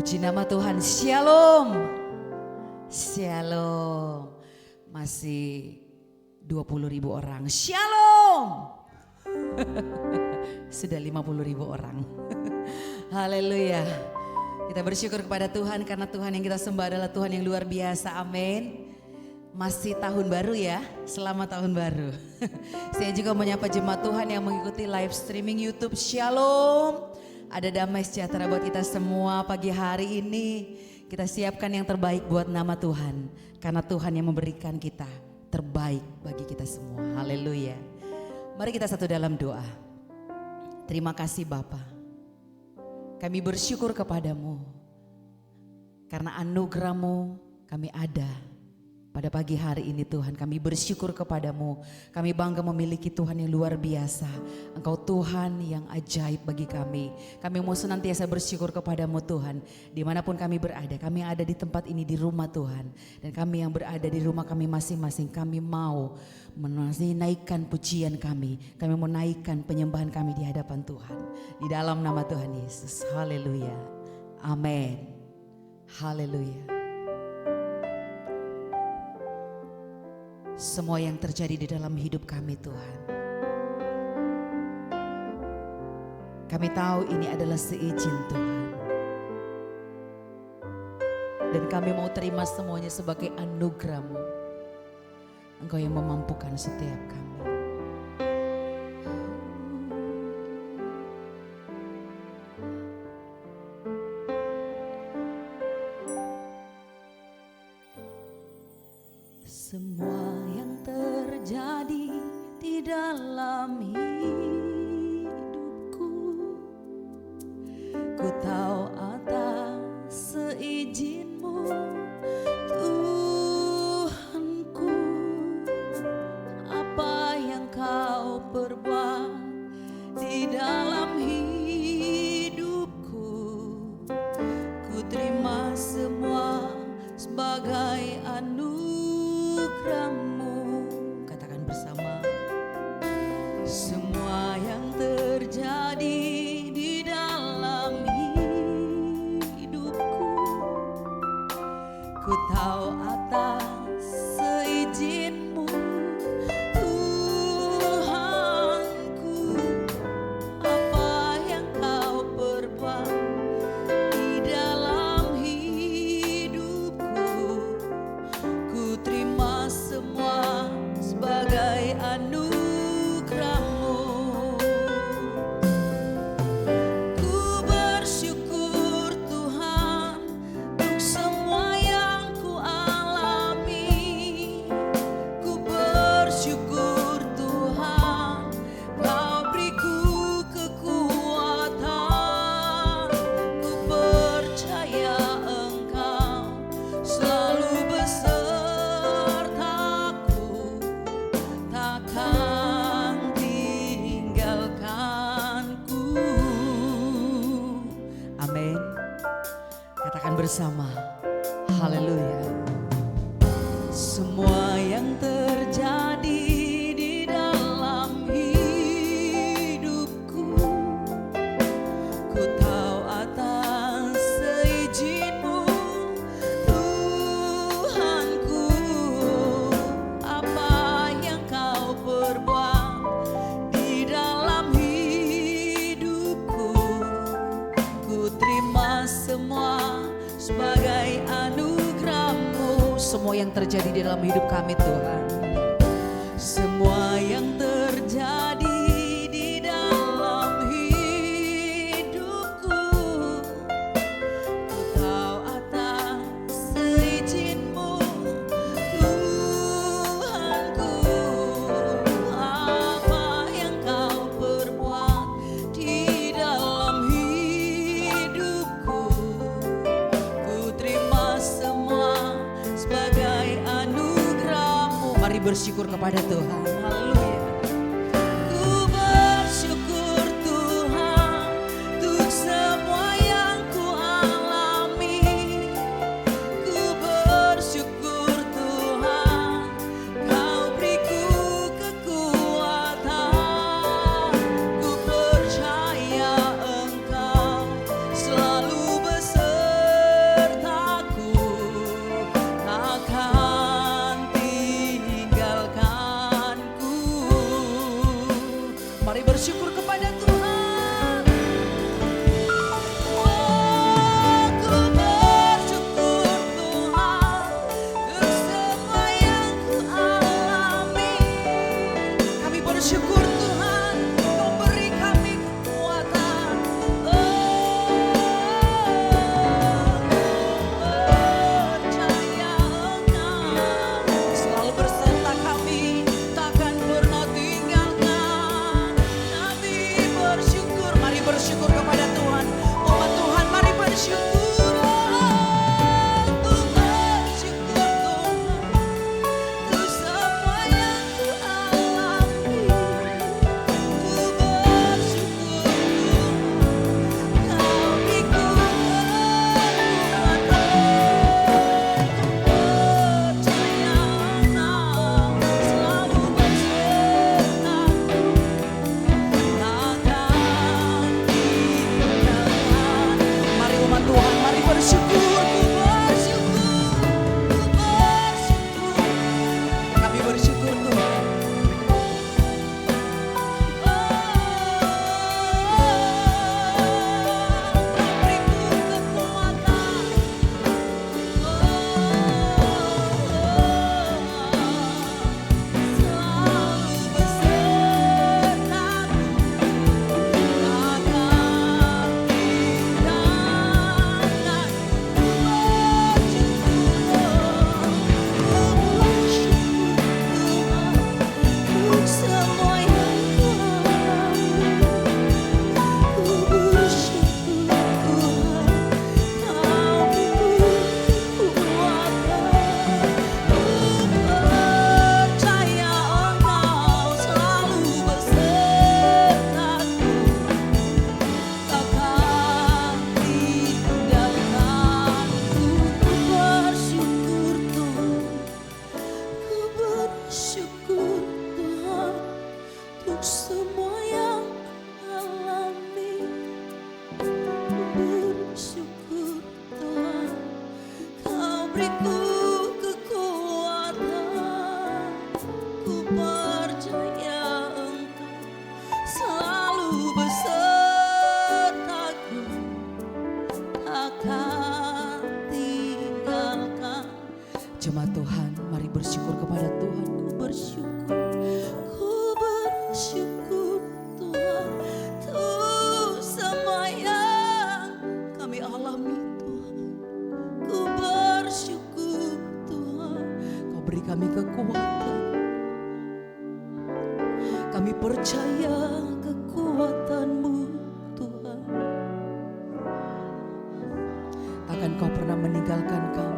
Puji nama Tuhan, Shalom. Shalom. Masih 20.000 orang, Shalom. Sudah 50.000 orang. Haleluya. Kita bersyukur kepada Tuhan karena Tuhan yang kita sembah adalah Tuhan yang luar biasa, amin. Masih tahun baru ya, selamat tahun baru. Saya juga menyapa jemaat Tuhan yang mengikuti live streaming YouTube, Shalom. Ada damai sejahtera buat kita semua pagi hari ini. Kita siapkan yang terbaik buat nama Tuhan. Karena Tuhan yang memberikan kita terbaik bagi kita semua. Haleluya. Mari kita satu dalam doa. Terima kasih Bapa. Kami bersyukur kepadamu. Karena anugerah-Mu kami ada. Pada pagi hari ini Tuhan, kami bersyukur kepadamu. Kami bangga memiliki Tuhan yang luar biasa. Engkau Tuhan yang ajaib bagi kami. Kami mau senantiasa bersyukur kepadamu Tuhan. Dimanapun kami berada, kami ada di tempat ini di rumah Tuhan. Dan kami yang berada di rumah kami masing-masing, kami mau menaikkan pujian kami. Kami mau naikkan penyembahan kami di hadapan Tuhan. Di dalam nama Tuhan Yesus. Haleluya. Amin. Haleluya. Semua yang terjadi di dalam hidup kami Tuhan, kami tahu ini adalah seizin Tuhan. Dan kami mau terima semuanya sebagai anugerah-Mu. Engkau yang memampukan setiap kami. Semua yang terjadi di dalam hidupku, ku tahu atas seizin-Mu Tuhanku. Apa yang Kau perbuat di dalam hidupku, ku terima semua sebagai anugerah-Mu. Katakan bersama. Semua yang terjadi di dalam hidupku, ku tahu atas seizin-Mu Tuhanku. Apa yang Kau perbuat di dalam hidupku, ku terima semua sebagai anugerah-Mu. Ku bersyukur Tuhan untuk semua yang ku alami. Ku bersyukur Tuhan Kau beriku kekuatan. Ku percaya Engkau selalu besertaku, takkan tinggalkanku. Amin. Katakan bersama. Haleluya. Semua yang terjadi di dalam hidupku, ku tahu atas seizin-Mu Tuhanku. Apa yang Kau perbuat di dalam hidupku, ku terima semua sebagai anugerah-Mu. Semua yang terjadi di dalam hidup kami Tuhan, semua yang terjadi di dalam hidupku, ku tahu atas seizin-Mu Tuhanku. Apa yang Kau perbuat di dalam hidupku, ku terima semua sebagai anugerah-Mu. Mari bersyukur kepada Tuhan. Haleluya. Ku bersyukur Tuhan untuk semua yang ku alami. Ku bersyukur Tuhan Kau beriku kekuatan. Ku percaya Engkau selalu beserta. Jemaat Tuhan, mari bersyukur kepada Tuhan. Ku bersyukur Tuhan, tuh semua yang kami alami Tuhan. Ku bersyukur Tuhan, Kau beri kami kekuatan. Kami percaya kekuatan-Mu Tuhan. Takkan Kau pernah meninggalkan kami.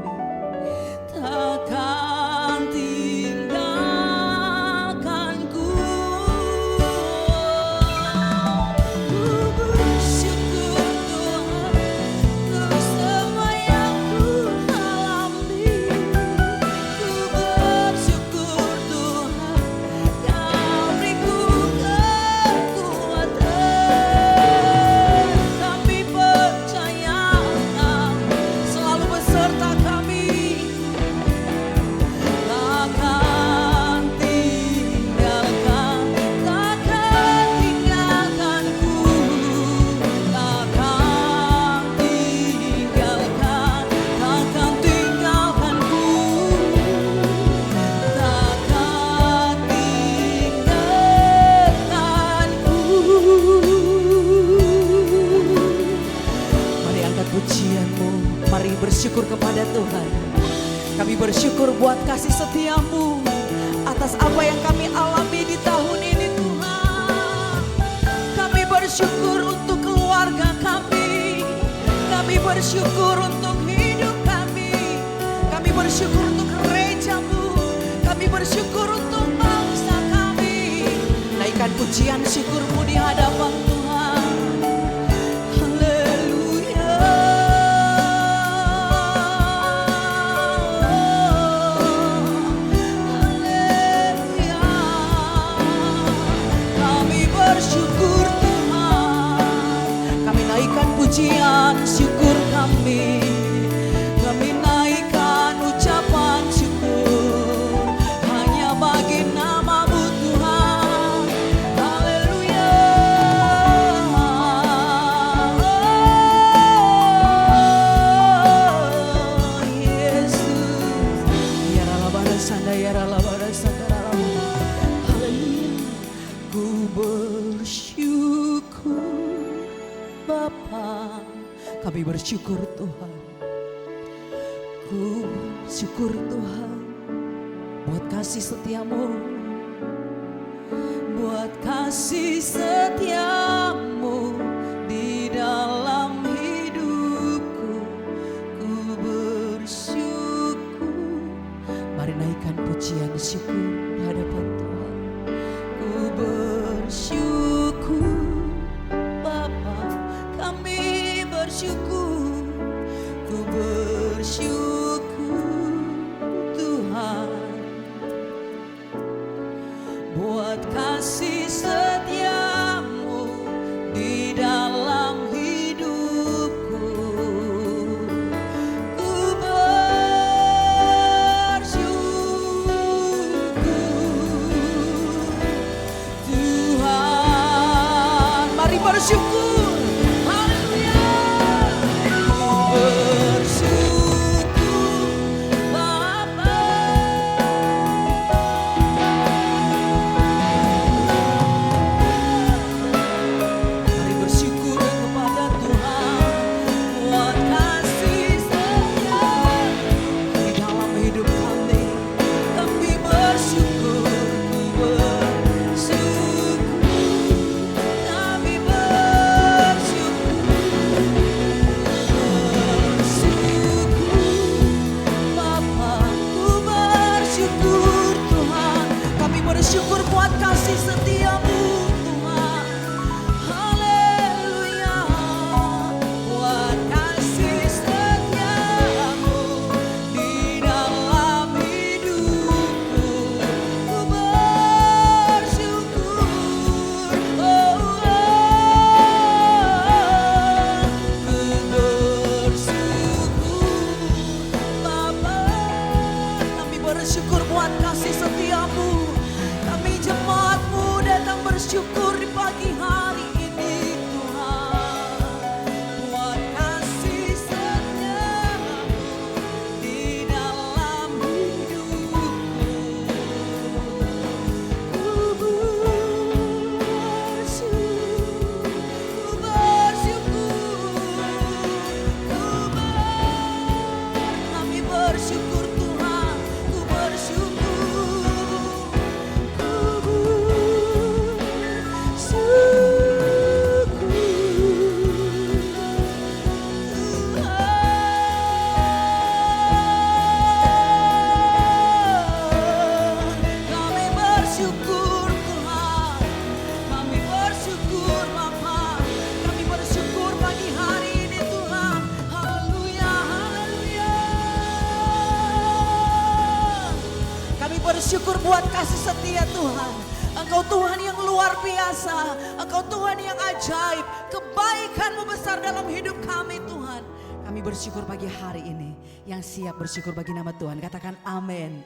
Takkan tinggalkanku. Ku bersyukur Tuhan, untuk semua yang ku alami. Ku bersyukur Tuhan, Kau beriku kekuatan. Kami percaya selalu beserta kami. Mari bersyukur kepada Tuhan. Kami bersyukur buat kasih setia-Mu atas apa yang kami alami di tahun ini Tuhan. Kami bersyukur untuk keluarga kami. Kami bersyukur untuk hidup kami. Kami bersyukur untuk gereja-Mu. Kami bersyukur untuk bangsa kami. Naikkan pujian syukur-Mu di hadapan Tuhan. Pujian syukur kami, kami naikkan ucapan syukur hanya bagi nama-Mu Tuhan. Haleluya. Oh, Yesus. Ya ralabarasanda, ya ralabarasanda. Haleluya. Ku bersyukur Bapa, kami bersyukur Tuhan. Ku syukur Tuhan buat kasih setia-Mu, buat kasih setia-Mu di dalam hidupku. Ku bersyukur. Mari naikkan pujian syukur di hadapan Tuhan. Ku bersyukur bersyukur, ku bersyukur Tuhan buat kasih setia-Mu di dalam hidupku. Ku bersyukur Tuhan, mari bersyukur. Bersyukur buat kasih setia-Mu Tuhan. Haleluya. Buat kasih setia-Mu di dalam hidupku. Ku bersyukur. Ku bersyukur Bapa. Kami bersyukur buat kasih setia-Mu. Kami jemaat-Mu datang bersyukur di pagi hari ini Tuhan. Buat kasih setia-Mu di dalam bersyukur buat kasih setia Tuhan. Engkau Tuhan yang luar biasa. Engkau Tuhan yang ajaib. Kebaikan-Mu besar dalam hidup kami Tuhan. Kami bersyukur pagi hari ini. Yang siap bersyukur bagi nama Tuhan. Katakan amin.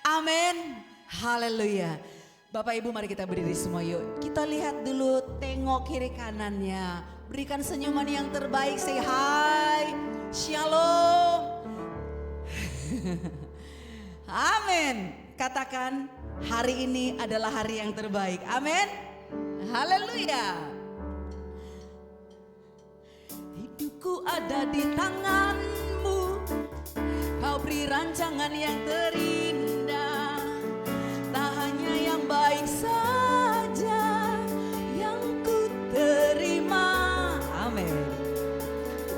Amin. Haleluya. Bapak Ibu mari kita berdiri semua yuk. Kita lihat dulu, tengok kiri kanannya. Berikan senyuman yang terbaik. Say hi. Shalom. Amin. Katakan hari ini adalah hari yang terbaik. Amin. Haleluya. Hidupku ada di tangan-Mu. Kau beri rancangan yang terindah. Tak hanya yang baik saja yang ku terima. Amin.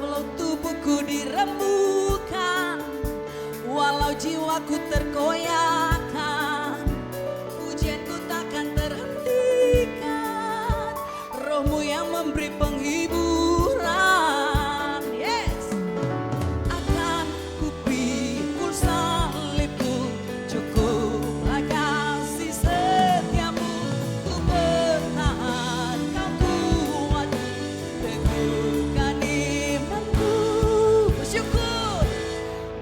Walau tubuhku dirembukan, walau jiwaku terkoyakkan, pujianku takkan terhentikan. Roh-Mu yang memberi penghiburan. Yes. Akan ku pikul salib-Mu, cukuplah kasih setia-Mu. Ku bertahan, Kau kuat, teguhkan imanku. Bersyukur,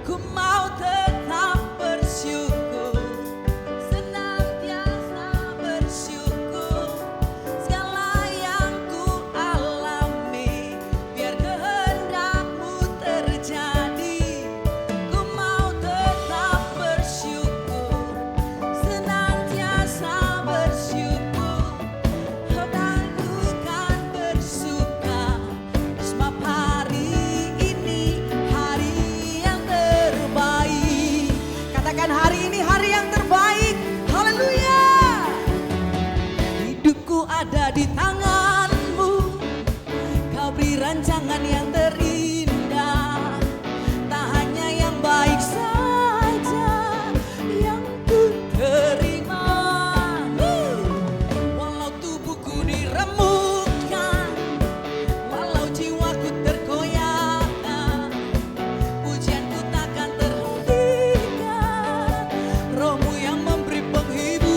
ku mau tetap bersyukur, senantiasa bersyukur. Segala yang ku alami, biar kehendak-Mu terjadi. Ku mau tetap bersyukur, senantiasa bersyukur. Dan ku kan bersuka, sebab hari ini hari yang terbaik. Katakan hari ini hari yang terbaik. Haleluya. Hidupku ada di tangan-Mu. Kau beri rancangan yang terindah. Tak hanya yang baik saja yang ku terima. Walau tubuhku diremukkan, walau jiwaku terkoyakkan, pujianku takkan terhentikan. Roh-Mu yang memberi penghiburan.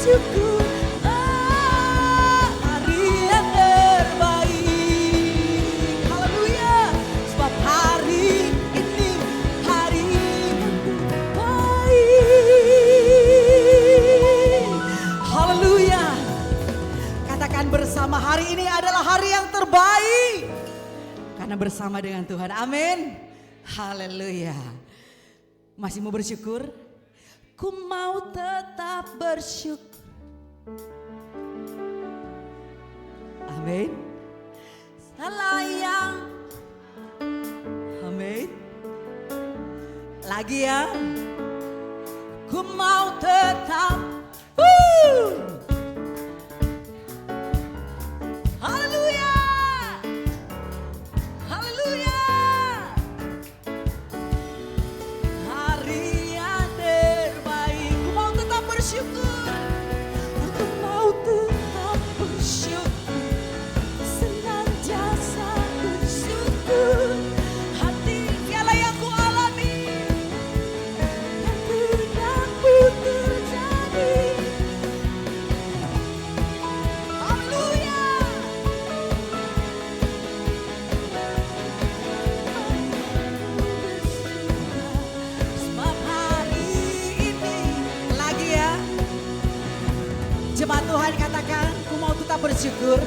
bersyukur. Hari yang terbaik. Haleluya. Sebab hari ini hari yang terbaik. Haleluya. Katakan bersama, hari ini adalah hari yang terbaik. Karena bersama dengan Tuhan. Amin. Haleluya. Masih mau bersyukur? Ku mau tetap bersyukur. Amin. Sayang. Amin. Lagi ya. Ku mau tetap. Haleluya. Haleluya. Hari yang terbaik. Ku mau tetap bersyukur. Aku mau tetap bersyukur. Senantiasa bersyukur. Hati segala yang ku alami, yang tidak pun terjadi. Haleluya. Sebab hari ini lagi ya. Jemaat Tuhan katakan, ku mau tetap bersyukur.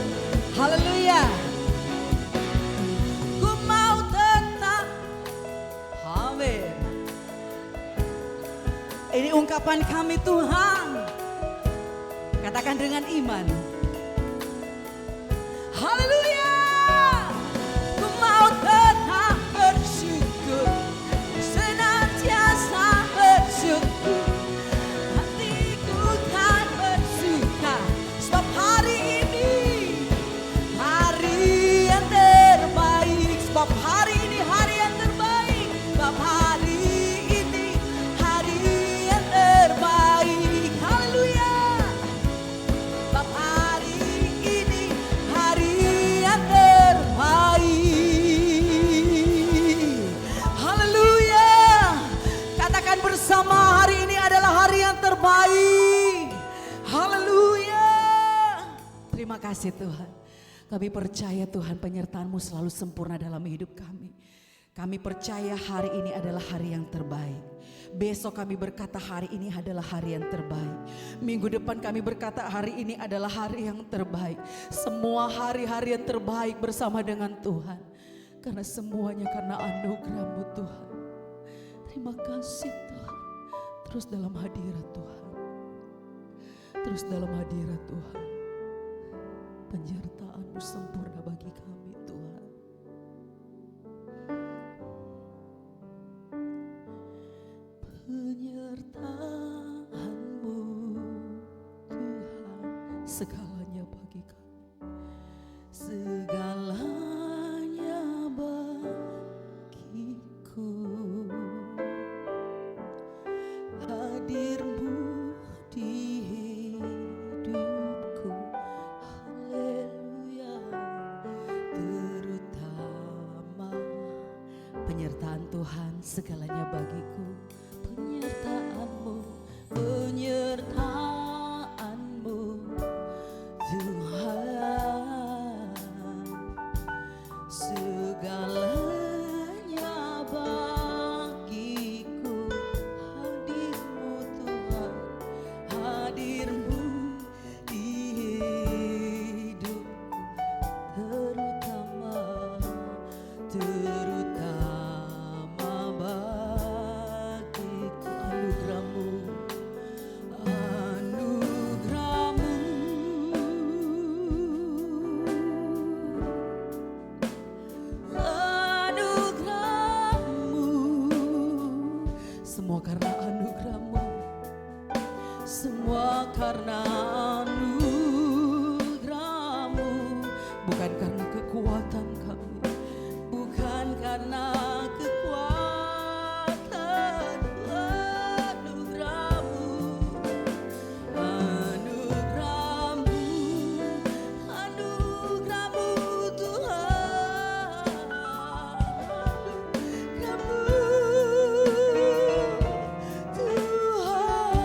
Haleluya. Ku mau tetap. Amin. Ini ungkapan kami Tuhan. Katakan dengan iman. Haleluya. Ku mau tetap bersyukur. Senantiasa bersyukur. Hatiku kan bersuka. Sebab hari ini hari yang terbaik. Sebab hari ini hari yang terbaik. Sebab hari ini hari yang terbaik. Haleluya. Sebab hari ini hari yang terbaik. Haleluya. Katakan bersama, hari ini adalah hari yang terbaik. Haleluya. Terima kasih Tuhan. Kami percaya Tuhan penyertaan-Mu selalu sempurna dalam hidup kami. Kami percaya hari ini adalah hari yang terbaik. Besok kami berkata hari ini adalah hari yang terbaik. Minggu depan kami berkata hari ini adalah hari yang terbaik. Semua hari-hari yang terbaik bersama dengan Tuhan. Karena semuanya karena anugerah-Mu Tuhan. Terima kasih Tuhan. Terus dalam hadirat Tuhan. Terus dalam hadirat Tuhan. Penyertaan-Mu sempurna bagi kami Tuhan. Penyertaan-Mu Tuhan, segalanya bagi kami. Segalanya bagiku. Hadir-Mu di hidupku. Haleluya. Terutama penyertaan Tuhan segalanya bagiku. Penyertaan-Mu, penyertaan-Mu Tuhan, segalanya bagiku. Hadir-Mu Tuhan, hadir-Mu di hidupku. Terutama bagiku. Anugerah-Mu, anugerah-Mu, anugerah-Mu. Semua karena anugerah-Mu. Semua karena anugerah-Mu. Bukan karena kekuatan kami. Bukan karena kekuatan. Anugerah-Mu, anugerah-Mu, anugerah-Mu Tuhan. Anugerah-Mu Tuhan.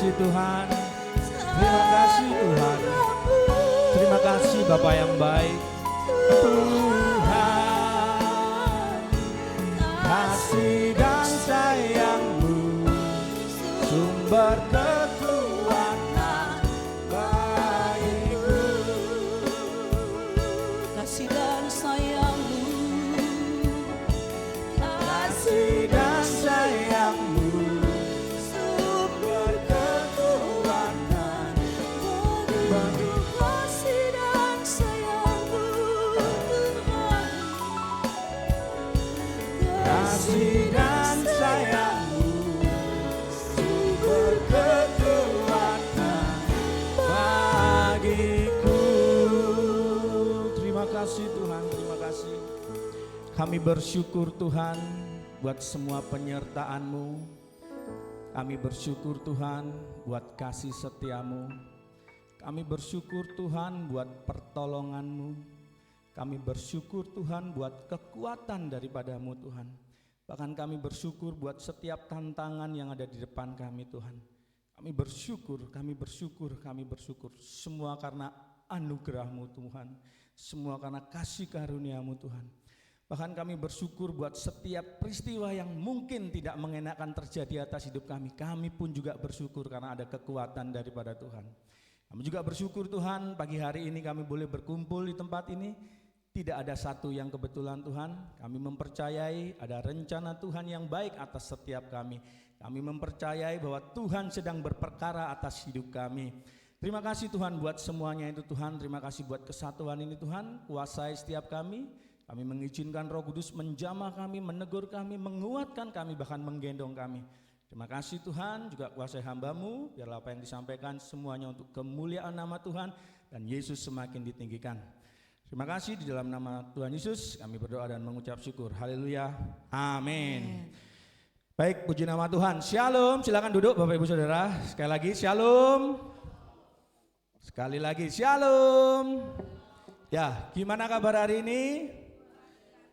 kasih Tuhan. Terima kasih Tuhan. Terima kasih Bapa yang baik. Tuhan, kasih dan sayang-Mu sumber kekuatan bagiku. Kasih dan sayang-Mu, Kasih dan sayang-Mu sumber kekuatan bagiku. kasih dan sayang-Mu, Tuhan. Kasih dan sayang-Mu sumber kekuatan bagiku. Terima kasih Tuhan, terima kasih. Kami bersyukur Tuhan buat semua penyertaan-Mu. Kami bersyukur Tuhan buat kasih setia-Mu. Kami bersyukur Tuhan buat pertolongan-Mu. Kami bersyukur Tuhan buat kekuatan daripada-Mu Tuhan. Bahkan kami bersyukur buat setiap tantangan yang ada di depan kami Tuhan. Kami bersyukur, kami bersyukur, kami bersyukur. Semua karena anugerah-Mu Tuhan. Semua karena kasih karunia-Mu Tuhan. Bahkan kami bersyukur buat setiap peristiwa yang mungkin tidak mengenakan terjadi atas hidup kami. Kami pun juga bersyukur karena ada kekuatan daripada Tuhan. Kami juga bersyukur Tuhan pagi hari ini kami boleh berkumpul di tempat ini. Tidak ada satu yang kebetulan Tuhan. Kami mempercayai ada rencana Tuhan yang baik atas setiap kami. Kami mempercayai bahwa Tuhan sedang berperkara atas hidup kami. Terima kasih Tuhan buat semuanya itu Tuhan. Terima kasih buat kesatuan ini Tuhan. Kuasai setiap kami. Kami mengizinkan Roh Kudus menjamah kami, menegur kami, menguatkan kami, bahkan menggendong kami. Terima kasih Tuhan, juga kuasai hamba-Mu, biarlah apa yang disampaikan semuanya untuk kemuliaan nama Tuhan dan Yesus semakin ditinggikan. Terima kasih, di dalam nama Tuhan Yesus kami berdoa dan mengucap syukur. Haleluya, amin. Baik, puji nama Tuhan. Shalom, silakan duduk Bapak Ibu Saudara. Sekali lagi shalom. Sekali lagi shalom. Ya, gimana kabar hari ini?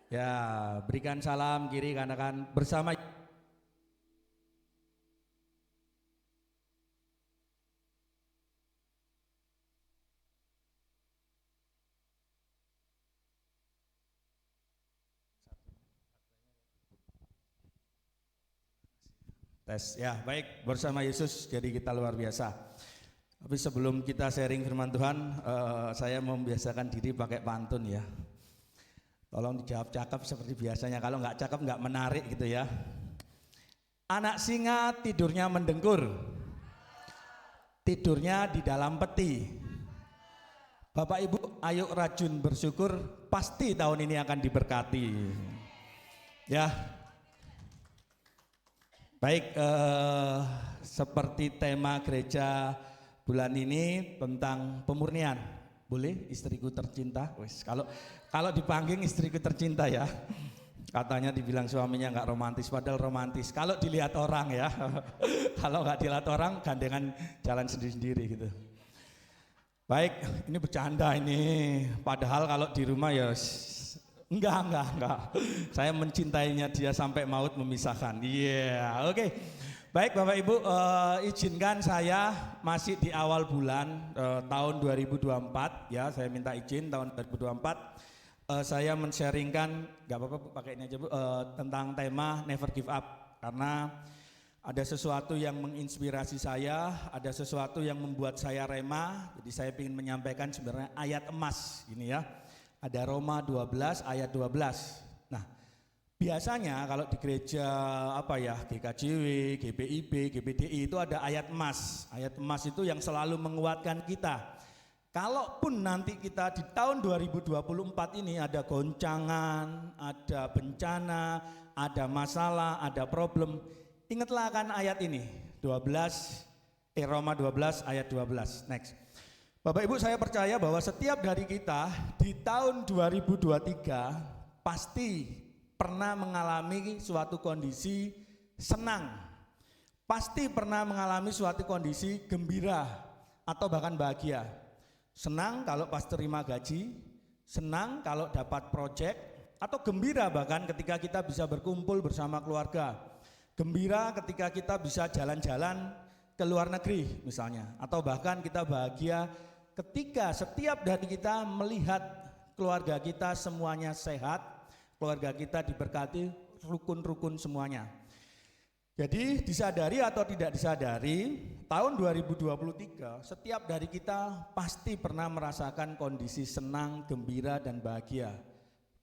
Ya, berikan salam kiri kanan bersama. Tes, ya baik, bersama Yesus jadi kita luar biasa. Tapi sebelum kita sharing firman Tuhan, saya membiasakan diri pakai pantun ya. Tolong dijawab cakep seperti biasanya, kalau nggak cakep nggak menarik gitu ya. Anak singa tidurnya mendengkur, tidurnya di dalam peti. Bapak Ibu ayo rajin bersyukur, pasti tahun ini akan diberkati. Ya, baik, seperti tema gereja bulan ini tentang pemurnian. Boleh istriku tercinta? Wes, kalau dipanggil istriku tercinta ya. Katanya dibilang suaminya nggak romantis, padahal romantis. Kalau dilihat orang ya, kalau nggak dilihat orang gandengan jalan sendiri-sendiri gitu. Baik, ini bercanda ini. Padahal kalau di rumah ya enggak. Saya mencintainya dia sampai maut memisahkan. Iya, oke. Baik Bapak Ibu, izinkan saya masih di awal bulan tahun 2024 ya, saya minta izin tahun 2024 saya men-sharingkan, gak apa-apa pakai ini aja Bu, tentang tema Never Give Up. Karena ada sesuatu yang menginspirasi saya, ada sesuatu yang membuat saya rema, jadi saya ingin menyampaikan sebenarnya ayat emas ini ya. Ada Roma 12 ayat 12. Nah, biasanya kalau di gereja apa ya, GKJW, GPIB, GPDI itu ada ayat emas. Ayat emas itu yang selalu menguatkan kita. Kalaupun nanti kita di tahun 2024 ini ada goncangan, ada bencana, ada masalah, ada problem, ingatlah akan ayat ini, Roma 12 ayat 12. Next. Bapak Ibu, saya percaya bahwa setiap dari kita di tahun 2023 pasti pernah mengalami suatu kondisi senang, pasti pernah mengalami suatu kondisi gembira atau bahkan bahagia. Senang kalau pas terima gaji, senang kalau dapat proyek, atau gembira bahkan ketika kita bisa berkumpul bersama keluarga. Gembira ketika kita bisa jalan-jalan ke luar negeri misalnya, atau bahkan kita bahagia ketika setiap dari kita melihat keluarga kita semuanya sehat, keluarga kita diberkati, rukun-rukun semuanya. Jadi disadari atau tidak disadari, tahun 2023 setiap dari kita pasti pernah merasakan kondisi senang, gembira, dan bahagia.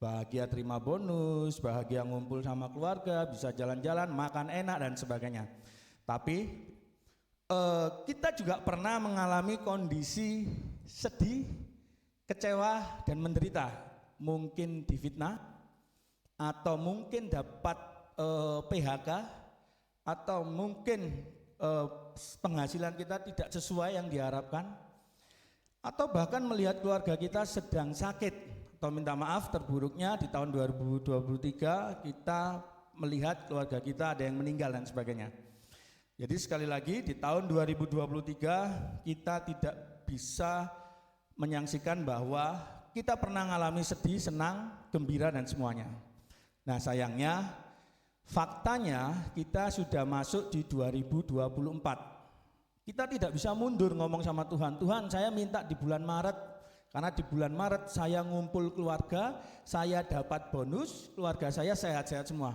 Bahagia terima bonus, bahagia ngumpul sama keluarga, bisa jalan-jalan, makan enak, dan sebagainya. Tapi kita juga pernah mengalami kondisi sedih, kecewa, dan menderita. Mungkin difitnah, atau mungkin dapat PHK, atau mungkin penghasilan kita tidak sesuai yang diharapkan, atau bahkan melihat keluarga kita sedang sakit, atau minta maaf terburuknya di tahun 2023 kita melihat keluarga kita ada yang meninggal dan sebagainya. Jadi sekali lagi di tahun 2023 kita tidak bisa menyaksikan bahwa kita pernah mengalami sedih, senang, gembira, dan semuanya. Nah sayangnya, faktanya kita sudah masuk di 2024. Kita tidak bisa mundur ngomong sama Tuhan, Tuhan saya minta di bulan Maret, karena di bulan Maret saya ngumpul keluarga, saya dapat bonus, keluarga saya sehat-sehat semua.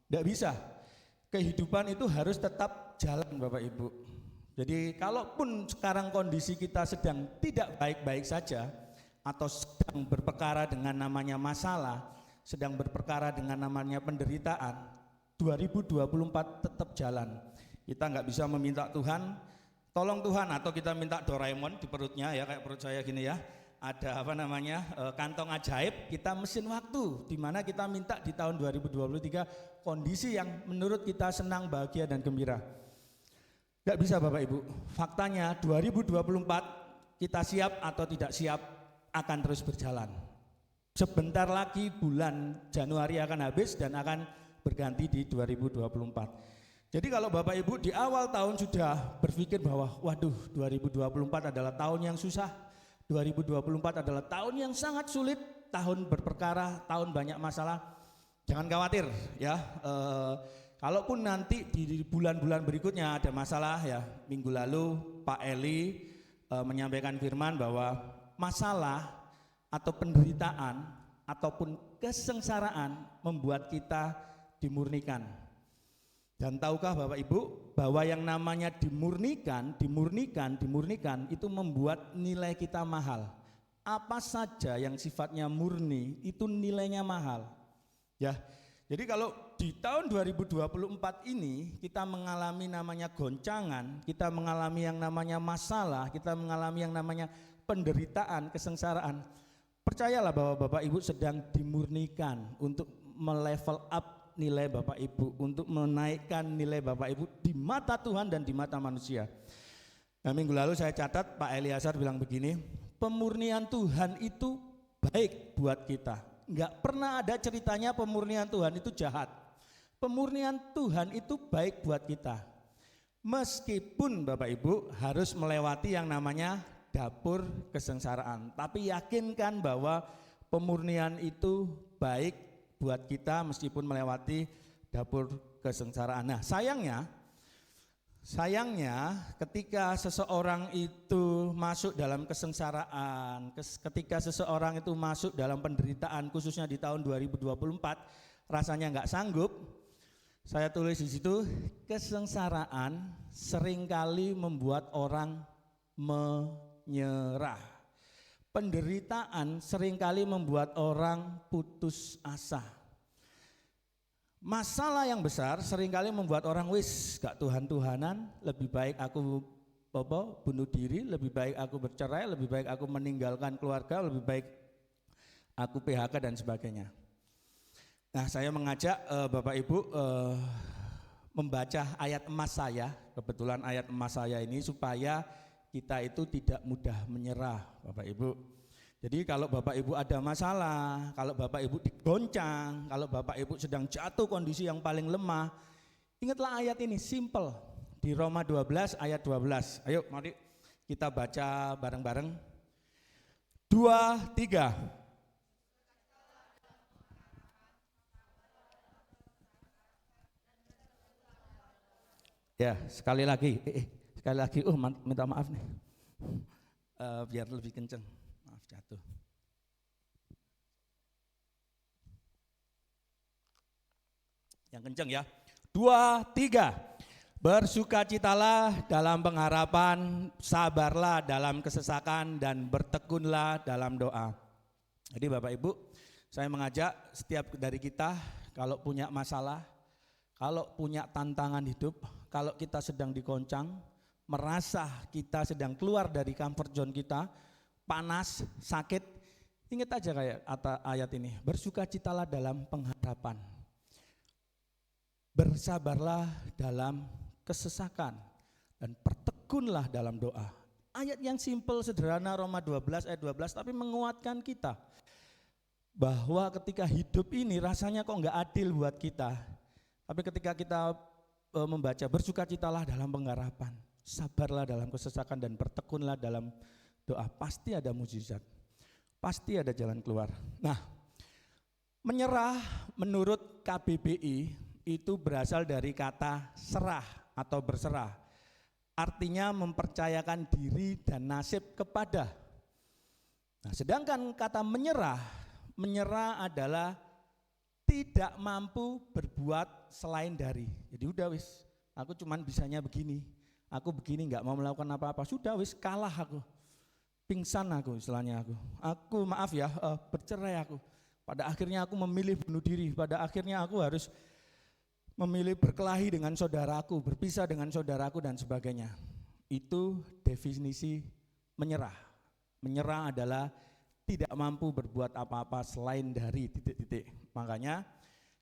Tidak bisa. Kehidupan itu harus tetap jalan Bapak Ibu. Jadi kalaupun sekarang kondisi kita sedang tidak baik-baik saja, atau sedang berperkara dengan namanya masalah, sedang berperkara dengan namanya penderitaan, 2024 tetap jalan. Kita nggak bisa meminta Tuhan, tolong Tuhan, atau kita minta Doraemon di perutnya ya, kayak perut saya gini ya, ada kantong ajaib, kita mesin waktu, di mana kita minta di tahun 2023 kondisi yang menurut kita senang, bahagia, dan gembira. Nggak bisa Bapak Ibu. Faktanya 2024 kita siap atau tidak siap akan terus berjalan. Sebentar lagi bulan Januari akan habis dan akan berganti di 2024. Jadi kalau Bapak Ibu di awal tahun sudah berpikir bahwa waduh 2024 adalah tahun yang susah, 2024 adalah tahun yang sangat sulit, tahun berperkara, tahun banyak masalah, jangan khawatir ya. Kalaupun nanti di bulan-bulan berikutnya ada masalah ya, minggu lalu Pak Eli menyampaikan firman bahwa masalah atau penderitaan ataupun kesengsaraan membuat kita dimurnikan. Dan tahukah Bapak Ibu bahwa yang namanya dimurnikan itu membuat nilai kita mahal. Apa saja yang sifatnya murni itu nilainya mahal. Ya. Jadi kalau di tahun 2024 ini kita mengalami namanya goncangan, kita mengalami yang namanya masalah, kita mengalami yang namanya penderitaan, kesengsaraan, percayalah bahwa Bapak Ibu sedang dimurnikan untuk melevel up nilai Bapak Ibu, untuk menaikkan nilai Bapak Ibu di mata Tuhan dan di mata manusia. Nah, minggu lalu saya catat Pak Eliasar bilang begini, pemurnian Tuhan itu baik buat kita. Enggak pernah ada ceritanya pemurnian Tuhan itu jahat. Pemurnian Tuhan itu baik buat kita. Meskipun Bapak Ibu harus melewati yang namanya dapur kesengsaraan, tapi yakinkan bahwa pemurnian itu baik buat kita meskipun melewati dapur kesengsaraan. Nah, sayangnya ketika seseorang itu masuk dalam kesengsaraan, ketika seseorang itu masuk dalam penderitaan, khususnya di tahun 2024, rasanya nggak sanggup. Saya tulis di situ, kesengsaraan seringkali membuat orang menyerah. Penderitaan seringkali membuat orang putus asa. Masalah yang besar seringkali membuat orang gak Tuhan-Tuhanan, lebih baik aku bunuh diri, lebih baik aku bercerai, lebih baik aku meninggalkan keluarga, lebih baik aku PHK dan sebagainya. Nah, saya mengajak Bapak Ibu membaca ayat emas saya, kebetulan ayat emas saya ini supaya kita itu tidak mudah menyerah Bapak Ibu. Jadi kalau Bapak Ibu ada masalah, kalau Bapak Ibu digoncang, kalau Bapak Ibu sedang jatuh kondisi yang paling lemah, ingatlah ayat ini, simple. Di Roma 12 ayat 12. Ayo mari kita baca bareng-bareng. 2, 3. Ya, sekali lagi. Sekali lagi, minta maaf nih. Biar lebih kenceng. Maaf jatuh. Yang kenceng ya. 2, 3. Bersukacitalah dalam pengharapan, sabarlah dalam kesesakan, dan bertekunlah dalam doa. Jadi Bapak Ibu, saya mengajak setiap dari kita kalau punya masalah, kalau punya tantangan hidup, kalau kita sedang dikoncang, merasa kita sedang keluar dari comfort zone kita, panas, sakit, ingat aja kayak ayat ini, bersukacitalah dalam pengharapan, bersabarlah dalam kesesakan, dan bertekunlah dalam doa. Ayat yang simpel, sederhana, Roma 12 ayat 12, tapi menguatkan kita bahwa ketika hidup ini rasanya kok enggak adil buat kita, tapi ketika kita membaca bersukacitalah dalam pengharapan, sabarlah dalam kesesakan, dan bertekunlah dalam doa, pasti ada mujizat, pasti ada jalan keluar. Nah, menyerah menurut KBBI itu berasal dari kata serah atau berserah, artinya mempercayakan diri dan nasib kepada. Nah, sedangkan kata menyerah adalah tidak mampu berbuat selain dari. Jadi udah wis, aku cuman bisanya begini, aku begini, nggak mau melakukan apa-apa, sudah wis kalah aku, pingsan aku istilahnya aku maaf ya, bercerai aku. Pada akhirnya aku memilih bunuh diri, pada akhirnya aku harus memilih berkelahi dengan saudaraku, berpisah dengan saudaraku dan sebagainya. Itu definisi menyerah. Menyerah adalah tidak mampu berbuat apa-apa selain dari titik-titik. Makanya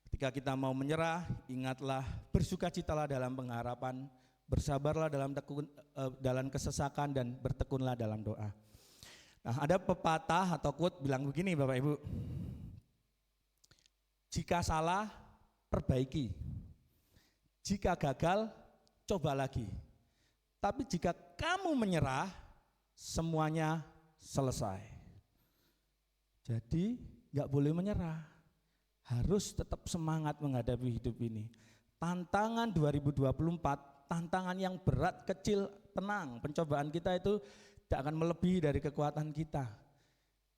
ketika kita mau menyerah, ingatlah bersukacitalah dalam pengharapan, bersabarlah dalam kesesakan, dan bertekunlah dalam doa. Nah, ada pepatah atau quote bilang begini Bapak Ibu, jika salah perbaiki, jika gagal coba lagi, tapi jika kamu menyerah semuanya selesai. Jadi gak boleh menyerah, harus tetap semangat menghadapi hidup ini. Tantangan 2024, tantangan yang berat, kecil, tenang, pencobaan kita itu tidak akan melebihi dari kekuatan kita.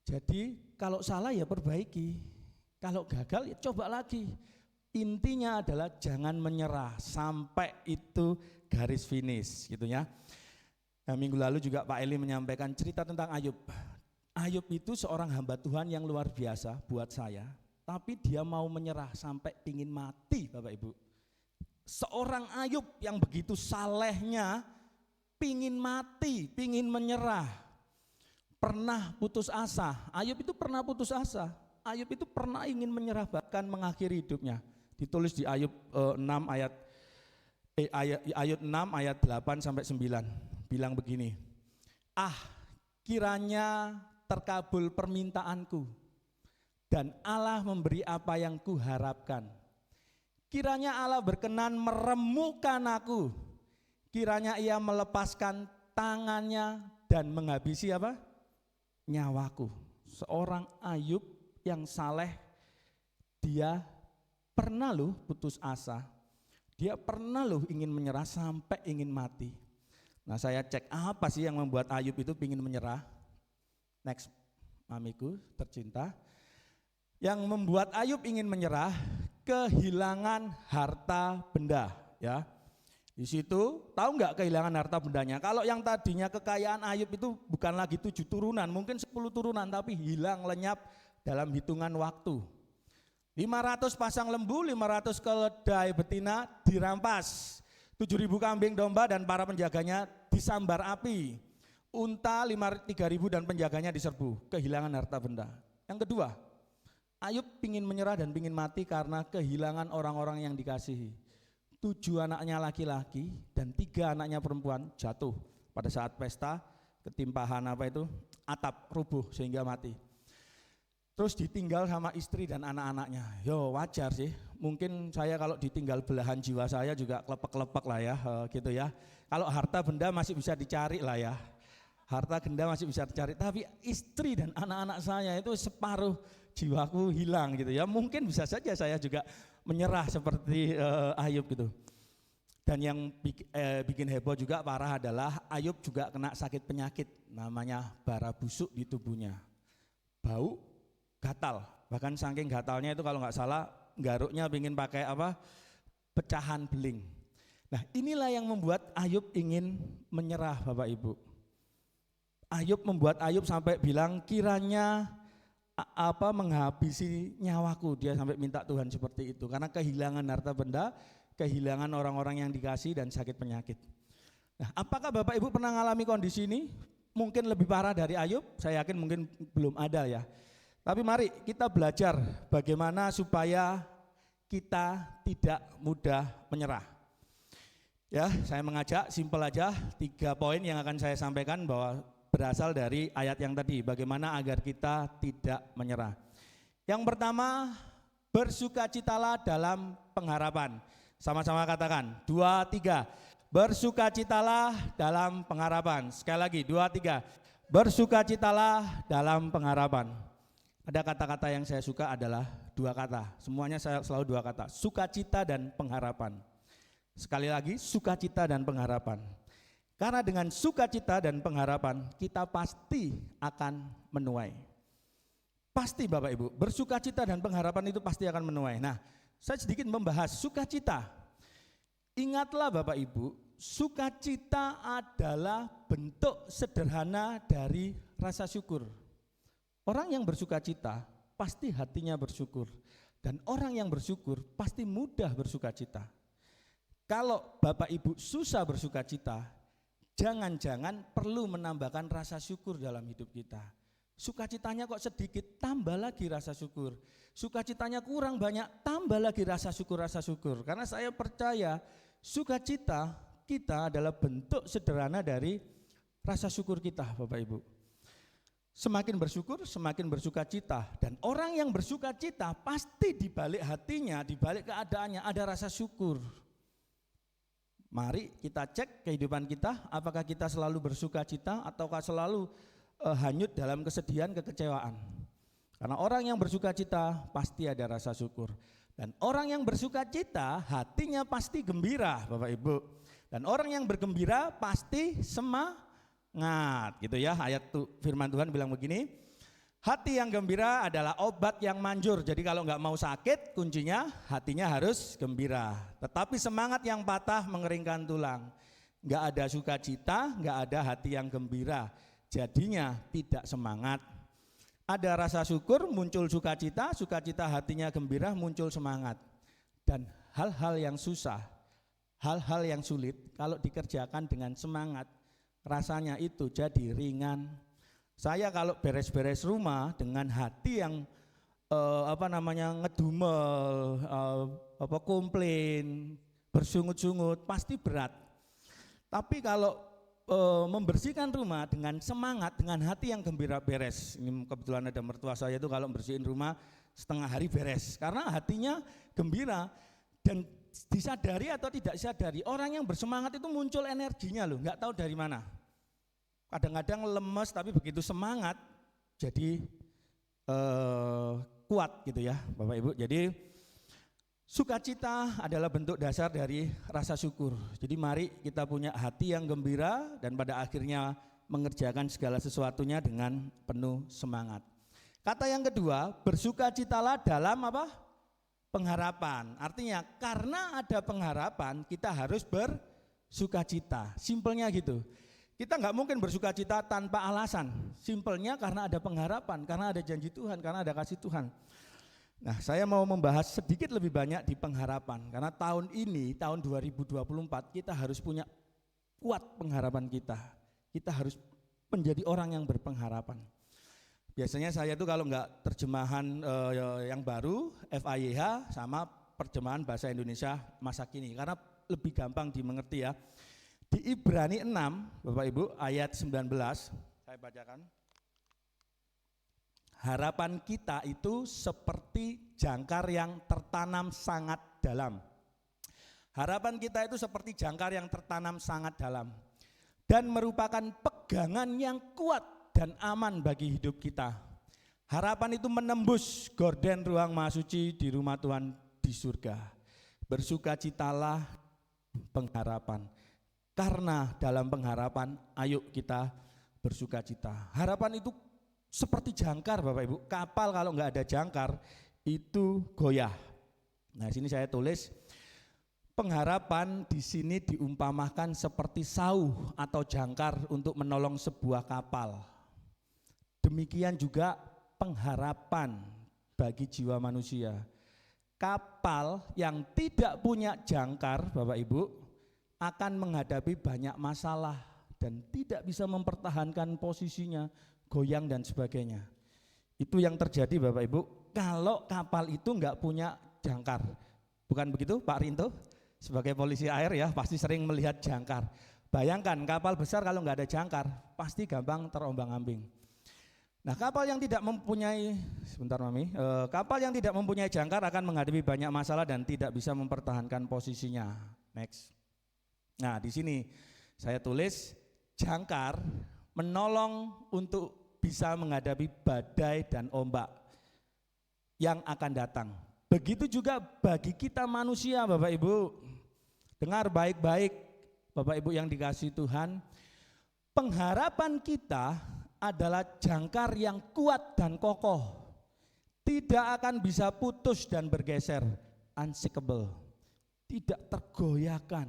Jadi kalau salah ya perbaiki, kalau gagal ya coba lagi. Intinya adalah jangan menyerah sampai itu garis finish gitu ya. Nah, minggu lalu juga Pak Eli menyampaikan cerita tentang Ayub. Ayub itu seorang hamba Tuhan yang luar biasa buat saya, tapi dia mau menyerah sampai pingin mati Bapak Ibu. Seorang Ayub yang begitu salehnya pingin mati, pingin menyerah, pernah putus asa. Ayub itu pernah putus asa, Ayub itu pernah ingin menyerah bahkan mengakhiri hidupnya. Ditulis di Ayub 6 ayat 8 sampai 9. Bilang begini, kiranya terkabul permintaanku dan Allah memberi apa yang kuharapkan. Kiranya Allah berkenan meremukkan aku. Kiranya ia melepaskan tangannya dan menghabisi apa? Nyawaku. Seorang Ayub yang saleh, dia pernah loh putus asa, dia pernah loh ingin menyerah sampai ingin mati. Nah, saya cek apa sih yang membuat Ayub itu ingin menyerah. Next, mamiku tercinta. Yang membuat Ayub ingin menyerah, kehilangan harta benda, ya. Di situ tahu nggak kehilangan harta bendanya? Kalau yang tadinya kekayaan Ayub itu bukan lagi 7 turunan, mungkin 10 turunan, tapi hilang lenyap dalam hitungan waktu. 500 pasang lembu, 500 keledai betina dirampas, 7.000 kambing domba dan para penjaganya disambar api, unta 3.000 dan penjaganya diserbu, kehilangan harta benda. Yang kedua, Ayub pingin menyerah dan pingin mati karena kehilangan orang-orang yang dikasihi. 7 anaknya laki-laki dan 3 anaknya perempuan jatuh pada saat pesta, ketimpahan atap rubuh sehingga mati. Terus ditinggal sama istri dan anak-anaknya. Yo wajar sih, mungkin saya kalau ditinggal belahan jiwa saya juga klepek-klepek lah ya, gitu ya. Kalau harta benda masih bisa dicari lah ya, harta benda masih bisa dicari. Tapi istri dan anak-anak saya itu separuh jiwaku hilang gitu ya. Mungkin bisa saja saya juga menyerah seperti Ayub gitu. Dan yang bikin heboh juga parah adalah Ayub juga kena sakit penyakit namanya bara busuk di tubuhnya. Bau, gatal, bahkan saking gatalnya itu kalau nggak salah garuknya ingin pakai pecahan beling. Nah inilah yang membuat Ayub ingin menyerah Bapak Ibu. Membuat Ayub sampai bilang kiranya menghabisi nyawaku, dia sampai minta Tuhan seperti itu karena kehilangan harta benda, kehilangan orang-orang yang dikasih dan sakit penyakit. Nah, apakah Bapak Ibu pernah mengalami kondisi ini? Mungkin lebih parah dari Ayub, saya yakin mungkin belum ada ya. Tapi mari kita belajar bagaimana supaya kita tidak mudah menyerah. Ya, saya mengajak simpel aja 3 poin yang akan saya sampaikan bahwa berasal dari ayat yang tadi, bagaimana agar kita tidak menyerah. Yang pertama, bersukacitalah dalam pengharapan. Sama-sama katakan, 2, 3. Bersukacitalah dalam pengharapan. Sekali lagi, 2, 3. Bersukacitalah dalam pengharapan. Ada kata-kata yang saya suka adalah 2 kata. Semuanya saya selalu 2 kata. Sukacita dan pengharapan. Sekali lagi, sukacita dan pengharapan. Karena dengan sukacita dan pengharapan, kita pasti akan menuai. Pasti Bapak Ibu, bersukacita dan pengharapan itu pasti akan menuai. Nah, saya sedikit membahas sukacita. Ingatlah Bapak Ibu, sukacita adalah bentuk sederhana dari rasa syukur. Orang yang bersukacita pasti hatinya bersyukur. Dan orang yang bersyukur pasti mudah bersukacita. Kalau Bapak Ibu susah bersukacita, jangan-jangan perlu menambahkan rasa syukur dalam hidup kita. Sukacitanya kok sedikit, tambah lagi rasa syukur. Sukacitanya kurang banyak, tambah lagi rasa syukur. Karena saya percaya sukacita kita adalah bentuk sederhana dari rasa syukur kita Bapak Ibu. Semakin bersyukur, semakin bersukacita. Dan orang yang bersukacita pasti di balik hatinya, di balik keadaannya ada rasa syukur. Mari kita cek kehidupan kita, apakah kita selalu bersukacita ataukah selalu hanyut dalam kesedihan, kekecewaan. Karena orang yang bersukacita pasti ada rasa syukur. Dan orang yang bersukacita hatinya pasti gembira Bapak Ibu. Dan orang yang bergembira pasti semangat gitu ya. Ayat firman Tuhan bilang begini, hati yang gembira adalah obat yang manjur. Jadi kalau nggak mau sakit, kuncinya hatinya harus gembira. Tetapi semangat yang patah mengeringkan tulang. Nggak ada sukacita, nggak ada hati yang gembira. Jadinya tidak semangat. Ada rasa syukur, muncul sukacita, sukacita hatinya gembira, muncul semangat. Dan hal-hal yang susah, hal-hal yang sulit, kalau dikerjakan dengan semangat, rasanya itu jadi ringan. Saya kalau beres-beres rumah dengan hati yang ngedumel, komplain, bersungut-sungut, pasti berat. Tapi kalau membersihkan rumah dengan semangat, dengan hati yang gembira, beres. Ini kebetulan ada mertua saya itu kalau bersihin rumah setengah hari beres, karena hatinya gembira. Dan disadari atau tidak disadari, orang yang bersemangat itu muncul energinya loh, nggak tahu dari mana. Kadang-kadang lemes tapi begitu semangat jadi kuat gitu ya Bapak Ibu. Jadi sukacita adalah bentuk dasar dari rasa syukur. Jadi mari kita punya hati yang gembira dan pada akhirnya mengerjakan segala sesuatunya dengan penuh semangat. Kata yang kedua, bersukacitalah dalam pengharapan. Artinya karena ada pengharapan kita harus bersukacita. Simpelnya gitu. Kita nggak mungkin bersukacita tanpa alasan. Simpelnya karena ada pengharapan, karena ada janji Tuhan, karena ada kasih Tuhan. Nah, saya mau membahas sedikit lebih banyak di pengharapan. Karena tahun ini, tahun 2024, kita harus punya kuat pengharapan kita. Kita harus menjadi orang yang berpengharapan. Biasanya saya tuh kalau nggak terjemahan yang baru, FAYH sama terjemahan bahasa Indonesia masa kini. Karena lebih gampang dimengerti ya. Di Ibrani 6, Bapak Ibu, ayat 19, saya bacakan. Harapan kita itu seperti jangkar yang tertanam sangat dalam. Harapan kita itu seperti jangkar yang tertanam sangat dalam dan merupakan pegangan yang kuat dan aman bagi hidup kita. Harapan itu menembus gorden ruang mahasuci di rumah Tuhan di surga. Bersukacitalah pengharapan. Karena dalam pengharapan, ayo kita bersukacita. Harapan itu seperti jangkar Bapak Ibu. Kapal kalau nggak ada jangkar itu goyah. Nah, sini saya tulis pengharapan di sini diumpamakan seperti sauh atau jangkar untuk menolong sebuah kapal. Demikian juga pengharapan bagi jiwa manusia. Kapal yang tidak punya jangkar Bapak Ibu akan menghadapi banyak masalah dan tidak bisa mempertahankan posisinya, goyang dan sebagainya. Itu yang terjadi Bapak Ibu kalau kapal itu enggak punya jangkar. Bukan begitu Pak Rinto? Sebagai polisi air ya pasti sering melihat jangkar. Bayangkan kapal besar kalau enggak ada jangkar pasti gampang terombang-ambing. Nah, kapal yang tidak mempunyai kapal yang tidak mempunyai jangkar akan menghadapi banyak masalah dan tidak bisa mempertahankan posisinya. Next. Nah, di sini saya tulis jangkar menolong untuk bisa menghadapi badai dan ombak yang akan datang. Begitu juga bagi kita manusia Bapak Ibu. Dengar baik-baik Bapak Ibu yang dikasihi Tuhan. Pengharapan kita adalah jangkar yang kuat dan kokoh, tidak akan bisa putus dan bergeser, unshakable, tidak tergoyahkan.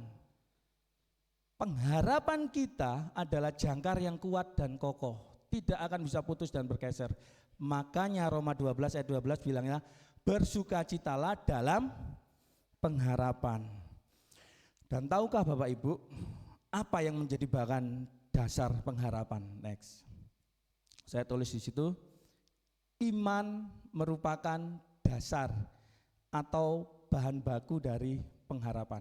Pengharapan kita adalah jangkar yang kuat dan kokoh, tidak akan bisa putus dan bergeser. Makanya Roma 12 ayat 12 bilangnya bersukacitalah dalam pengharapan. Dan tahukah Bapak Ibu apa yang menjadi bahan dasar pengharapan? Next. Saya tulis di situ, iman merupakan dasar atau bahan baku dari pengharapan.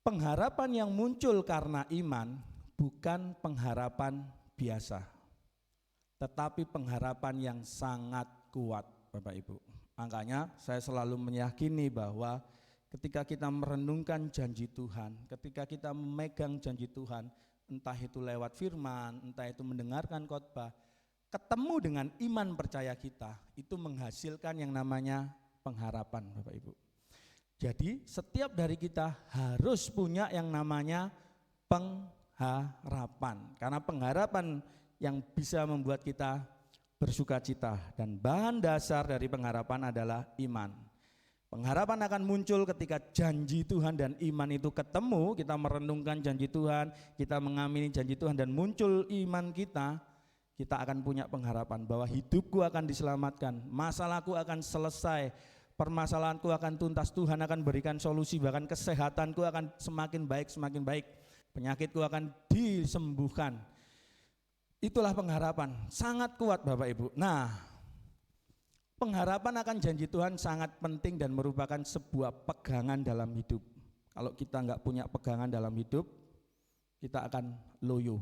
Pengharapan yang muncul karena iman bukan pengharapan biasa, tetapi pengharapan yang sangat kuat Bapak Ibu. Makanya saya selalu meyakini bahwa ketika kita merenungkan janji Tuhan, ketika kita memegang janji Tuhan, entah itu lewat firman, entah itu mendengarkan khotbah, ketemu dengan iman percaya kita, itu menghasilkan yang namanya pengharapan Bapak Ibu. Jadi setiap dari kita harus punya yang namanya pengharapan, karena pengharapan yang bisa membuat kita bersukacita, dan bahan dasar dari pengharapan adalah iman. Pengharapan akan muncul ketika janji Tuhan dan iman itu ketemu, kita merenungkan janji Tuhan, kita mengamini janji Tuhan dan muncul iman kita akan punya pengharapan bahwa hidupku akan diselamatkan, masalahku akan selesai, permasalahanku akan tuntas, Tuhan akan berikan solusi, bahkan kesehatanku akan semakin baik, penyakitku akan disembuhkan. Itulah pengharapan, sangat kuat Bapak Ibu. Nah, pengharapan akan janji Tuhan sangat penting dan merupakan sebuah pegangan dalam hidup. Kalau kita enggak punya pegangan dalam hidup, kita akan loyo,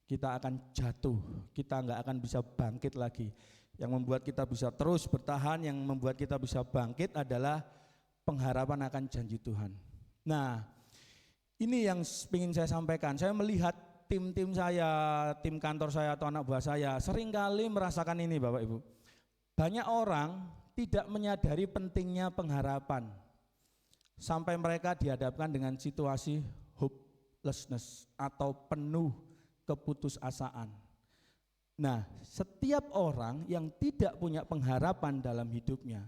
kita akan jatuh, kita enggak akan bisa bangkit lagi. Yang membuat kita bisa terus bertahan, yang membuat kita bisa bangkit adalah pengharapan akan janji Tuhan. Nah, ini yang ingin saya sampaikan. Saya melihat tim-tim saya, tim kantor saya atau anak buah saya seringkali merasakan ini Bapak Ibu. Banyak orang tidak menyadari pentingnya pengharapan sampai mereka dihadapkan dengan situasi hopelessness atau penuh keputusasaan. Nah, setiap orang yang tidak punya pengharapan dalam hidupnya,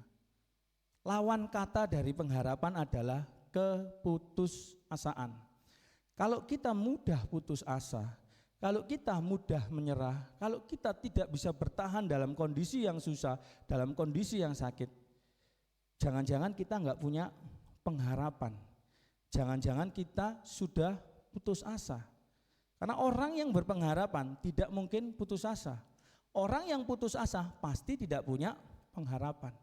lawan kata dari pengharapan adalah keputusasaan. Kalau kita mudah putus asa, kalau kita mudah menyerah, kalau kita tidak bisa bertahan dalam kondisi yang susah, dalam kondisi yang sakit, jangan-jangan kita enggak punya pengharapan. Jangan-jangan kita sudah putus asa. Karena orang yang berpengharapan tidak mungkin putus asa. Orang yang putus asa pasti tidak punya pengharapan.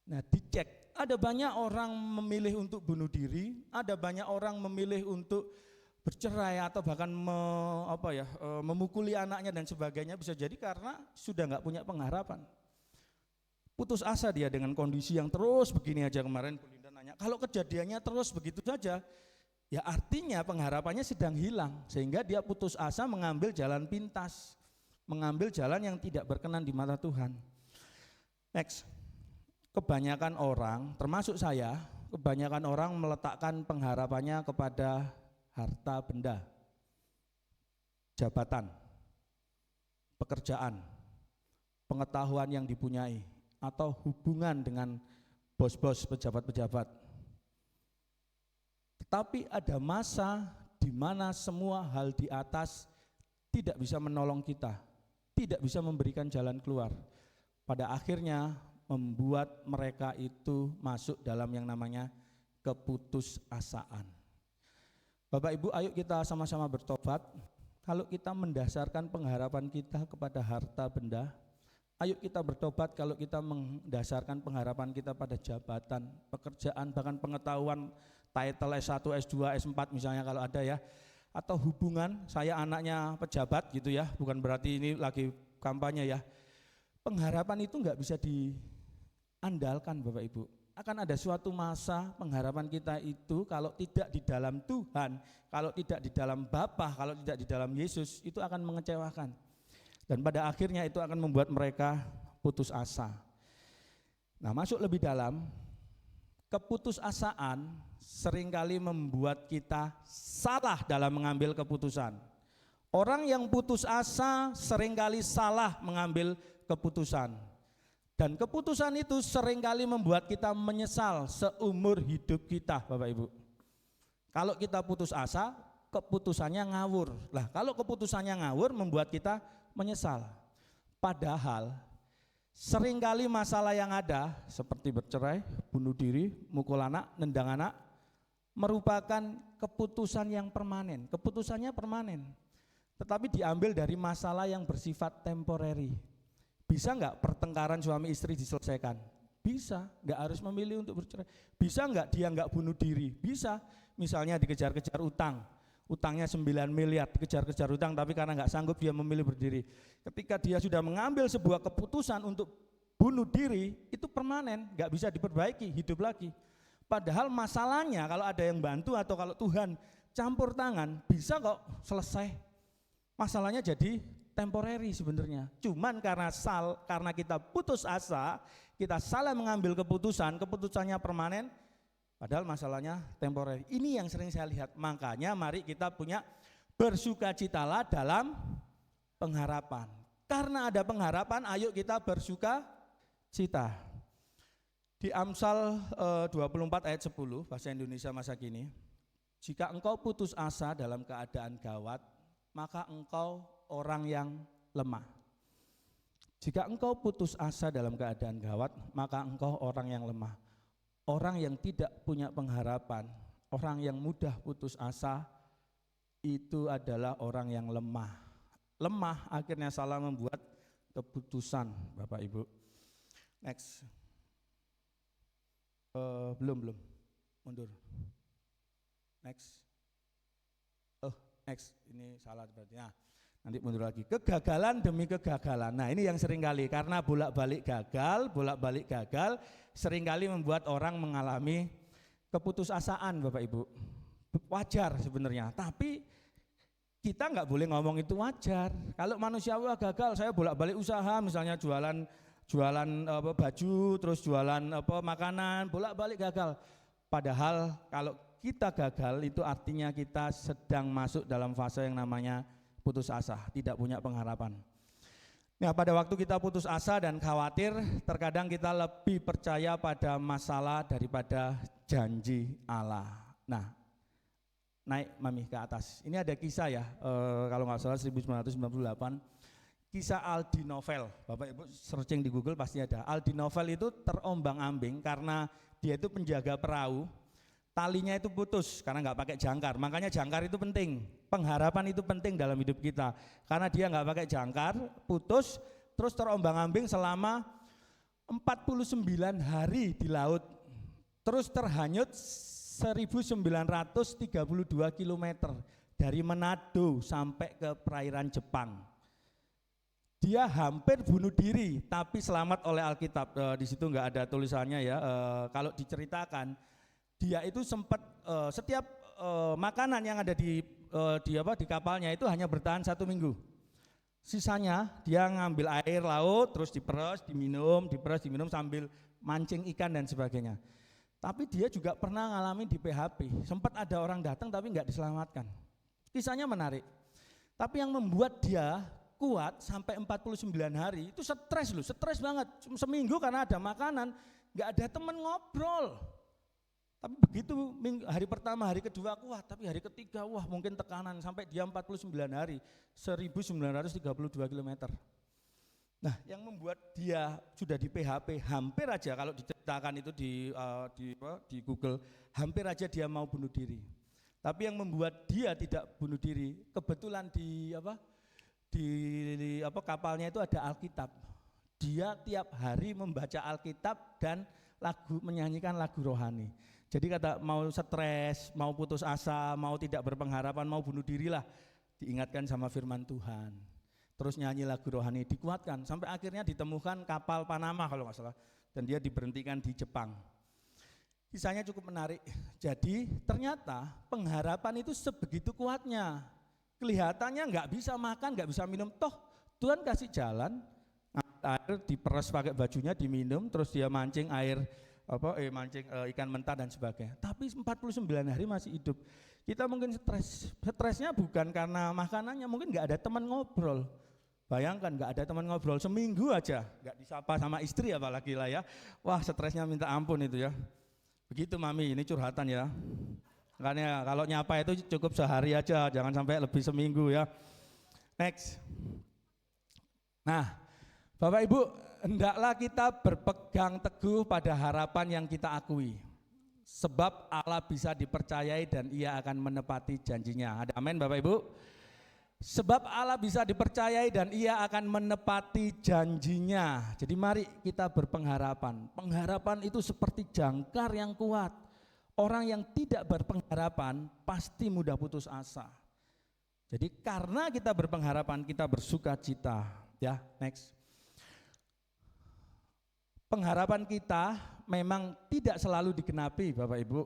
Nah, dicek, ada banyak orang memilih untuk bunuh diri, ada banyak orang memilih untuk bercerai atau bahkan memukuli anaknya dan sebagainya, bisa jadi karena sudah enggak punya pengharapan. Putus asa dia dengan kondisi yang terus begini aja. Kemarin Bu Linda nanya, kalau kejadiannya terus begitu saja, ya artinya pengharapannya sedang hilang, sehingga dia putus asa mengambil jalan pintas, mengambil jalan yang tidak berkenan di mata Tuhan. Next, kebanyakan orang termasuk saya kebanyakan orang meletakkan pengharapannya kepada harta benda, jabatan, pekerjaan, pengetahuan yang dipunyai, atau hubungan dengan bos-bos, pejabat-pejabat. Tetapi ada masa di mana semua hal di atas tidak bisa menolong kita, tidak bisa memberikan jalan keluar. Pada akhirnya membuat mereka itu masuk dalam yang namanya keputusasaan. Bapak Ibu, ayo kita sama-sama bertobat. Kalau kita mendasarkan pengharapan kita kepada harta benda, ayo kita bertobat kalau kita mendasarkan pengharapan kita pada jabatan, pekerjaan, bahkan pengetahuan, title S1, S2, S4 misalnya kalau ada ya, atau hubungan, saya anaknya pejabat gitu ya, bukan berarti ini lagi kampanye ya. Pengharapan itu enggak bisa diandalkan Bapak Ibu. Akan ada suatu masa pengharapan kita itu kalau tidak di dalam Tuhan, kalau tidak di dalam Bapa, kalau tidak di dalam Yesus, itu akan mengecewakan. Dan pada akhirnya itu akan membuat mereka putus asa. Nah, masuk lebih dalam, keputusasaan seringkali membuat kita salah dalam mengambil keputusan. Orang yang putus asa seringkali salah mengambil keputusan. Dan keputusan itu seringkali membuat kita menyesal seumur hidup kita, Bapak Ibu. Kalau kita putus asa, keputusannya ngawur. Lah, kalau keputusannya ngawur membuat kita menyesal. Padahal seringkali masalah yang ada seperti bercerai, bunuh diri, mukul anak, nendang anak merupakan keputusan yang permanen. Keputusannya permanen, tetapi diambil dari masalah yang bersifat temporary. Bisa enggak pertengkaran suami istri diselesaikan? Bisa, enggak harus memilih untuk bercerai. Bisa enggak dia enggak bunuh diri? Bisa, misalnya dikejar-kejar utang. Utangnya 9 miliar, dikejar-kejar utang, tapi karena enggak sanggup dia memilih berdiri. Ketika dia sudah mengambil sebuah keputusan untuk bunuh diri, itu permanen, enggak bisa diperbaiki, hidup lagi. Padahal masalahnya kalau ada yang bantu atau kalau Tuhan campur tangan, bisa kok selesai. Masalahnya jadi temporary sebenarnya. Cuman karena kita putus asa, kita salah mengambil keputusan, keputusannya permanen, padahal masalahnya temporary. Ini yang sering saya lihat. Makanya mari kita punya bersukacitalah dalam pengharapan. Karena ada pengharapan, ayo kita bersukacita. Di Amsal 24 ayat 10 bahasa Indonesia masa kini, jika engkau putus asa dalam keadaan gawat, maka engkau orang yang lemah. Jika engkau putus asa dalam keadaan gawat, maka engkau orang yang lemah. Orang yang tidak punya pengharapan, orang yang mudah putus asa, itu adalah orang yang lemah. Lemah akhirnya salah membuat keputusan, Bapak Ibu. Next. Belum, mundur. Next. Next, ini salah berarti. Nah, nanti mundur lagi. Kegagalan demi kegagalan. Nah, ini yang sering kali, karena bolak-balik gagal, seringkali membuat orang mengalami keputusasaan, Bapak Ibu. Wajar sebenarnya, tapi kita nggak boleh ngomong itu wajar. Kalau manusia gagal, saya bolak-balik usaha, misalnya jualan baju, terus jualan makanan, bolak-balik gagal. Padahal kalau kita gagal itu artinya kita sedang masuk dalam fase yang namanya putus asa, tidak punya pengharapan. Nah, pada waktu kita putus asa dan khawatir, terkadang kita lebih percaya pada masalah daripada janji Allah. Nah, naik Mami ke atas. Ini ada kisah ya, kalau nggak salah 1998, kisah Aldi Novel. Bapak Ibu searching di Google pasti ada. Aldi Novel itu terombang-ambing karena dia itu penjaga perahu. Talinya itu putus karena nggak pakai jangkar. Makanya jangkar itu penting. Pengharapan itu penting dalam hidup kita. Karena dia nggak pakai jangkar, putus, terus terombang-ambing selama 49 hari di laut. Terus terhanyut 1932 km dari Manado sampai ke perairan Jepang. Dia hampir bunuh diri, tapi selamat oleh Alkitab. Di situ nggak ada tulisannya ya. Kalau diceritakan, dia itu sempat setiap makanan yang ada di kapalnya itu hanya bertahan 1 minggu. Sisanya dia ngambil air laut, terus diperes, diminum sambil mancing ikan dan sebagainya. Tapi dia juga pernah ngalamin di PHP. Sempat ada orang datang tapi nggak diselamatkan. Kisahnya menarik. Tapi yang membuat dia kuat sampai 49 hari itu stres loh, stres banget. Seminggu karena ada makanan, nggak ada teman ngobrol. Tapi begitu hari pertama, hari kedua kuat, tapi hari ketiga wah mungkin tekanan sampai dia 49 hari, 1932 km. Nah, yang membuat dia sudah di PHP hampir aja kalau diceritakan itu di Google, hampir aja dia mau bunuh diri. Tapi yang membuat dia tidak bunuh diri, kebetulan di kapalnya itu ada Alkitab. Dia tiap hari membaca Alkitab dan menyanyikan lagu rohani. Jadi kata mau stres, mau putus asa, mau tidak berpengharapan, mau bunuh diri lah, diingatkan sama firman Tuhan. Terus nyanyi lagu rohani, dikuatkan sampai akhirnya ditemukan kapal Panama kalau nggak salah, dan dia diberhentikan di Jepang. Kisahnya cukup menarik. Jadi ternyata pengharapan itu sebegitu kuatnya. Kelihatannya nggak bisa makan, nggak bisa minum, toh Tuhan kasih jalan, air diperes pakai bajunya, diminum, terus dia mancing ikan mentah dan sebagainya. Tapi 49 hari masih hidup. Kita mungkin stresnya bukan karena makanannya, mungkin nggak ada teman ngobrol. Bayangkan nggak ada teman ngobrol seminggu aja, nggak disapa sama istri apalagi lah ya. Wah stresnya minta ampun itu ya. Begitu Mami, ini curhatan ya. Makanya kalau nyapa itu cukup sehari aja, jangan sampai lebih seminggu ya. Next. Nah, Bapak Ibu, hendaklah kita berpegang teguh pada harapan yang kita akui. Sebab Allah bisa dipercayai dan Ia akan menepati janjinya. Ada amin Bapak Ibu? Sebab Allah bisa dipercayai dan Ia akan menepati janjinya. Jadi mari kita berpengharapan. Pengharapan itu seperti jangkar yang kuat. Orang yang tidak berpengharapan pasti mudah putus asa. Jadi karena kita berpengharapan, kita bersuka cita. Ya, next. Pengharapan kita memang tidak selalu digenapi Bapak Ibu,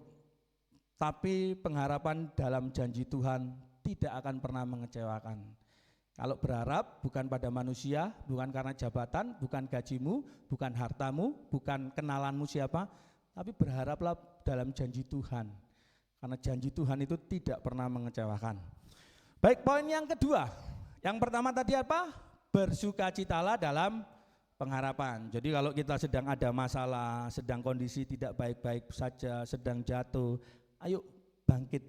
tapi pengharapan dalam janji Tuhan tidak akan pernah mengecewakan. Kalau berharap bukan pada manusia, bukan karena jabatan, bukan gajimu, bukan hartamu, bukan kenalanmu siapa, tapi berharaplah dalam janji Tuhan. Karena janji Tuhan itu tidak pernah mengecewakan. Baik, poin yang kedua. Yang pertama tadi apa? Bersukacitalah dalam pengharapan. Jadi kalau kita sedang ada masalah, sedang kondisi tidak baik-baik saja, sedang jatuh, ayo bangkit,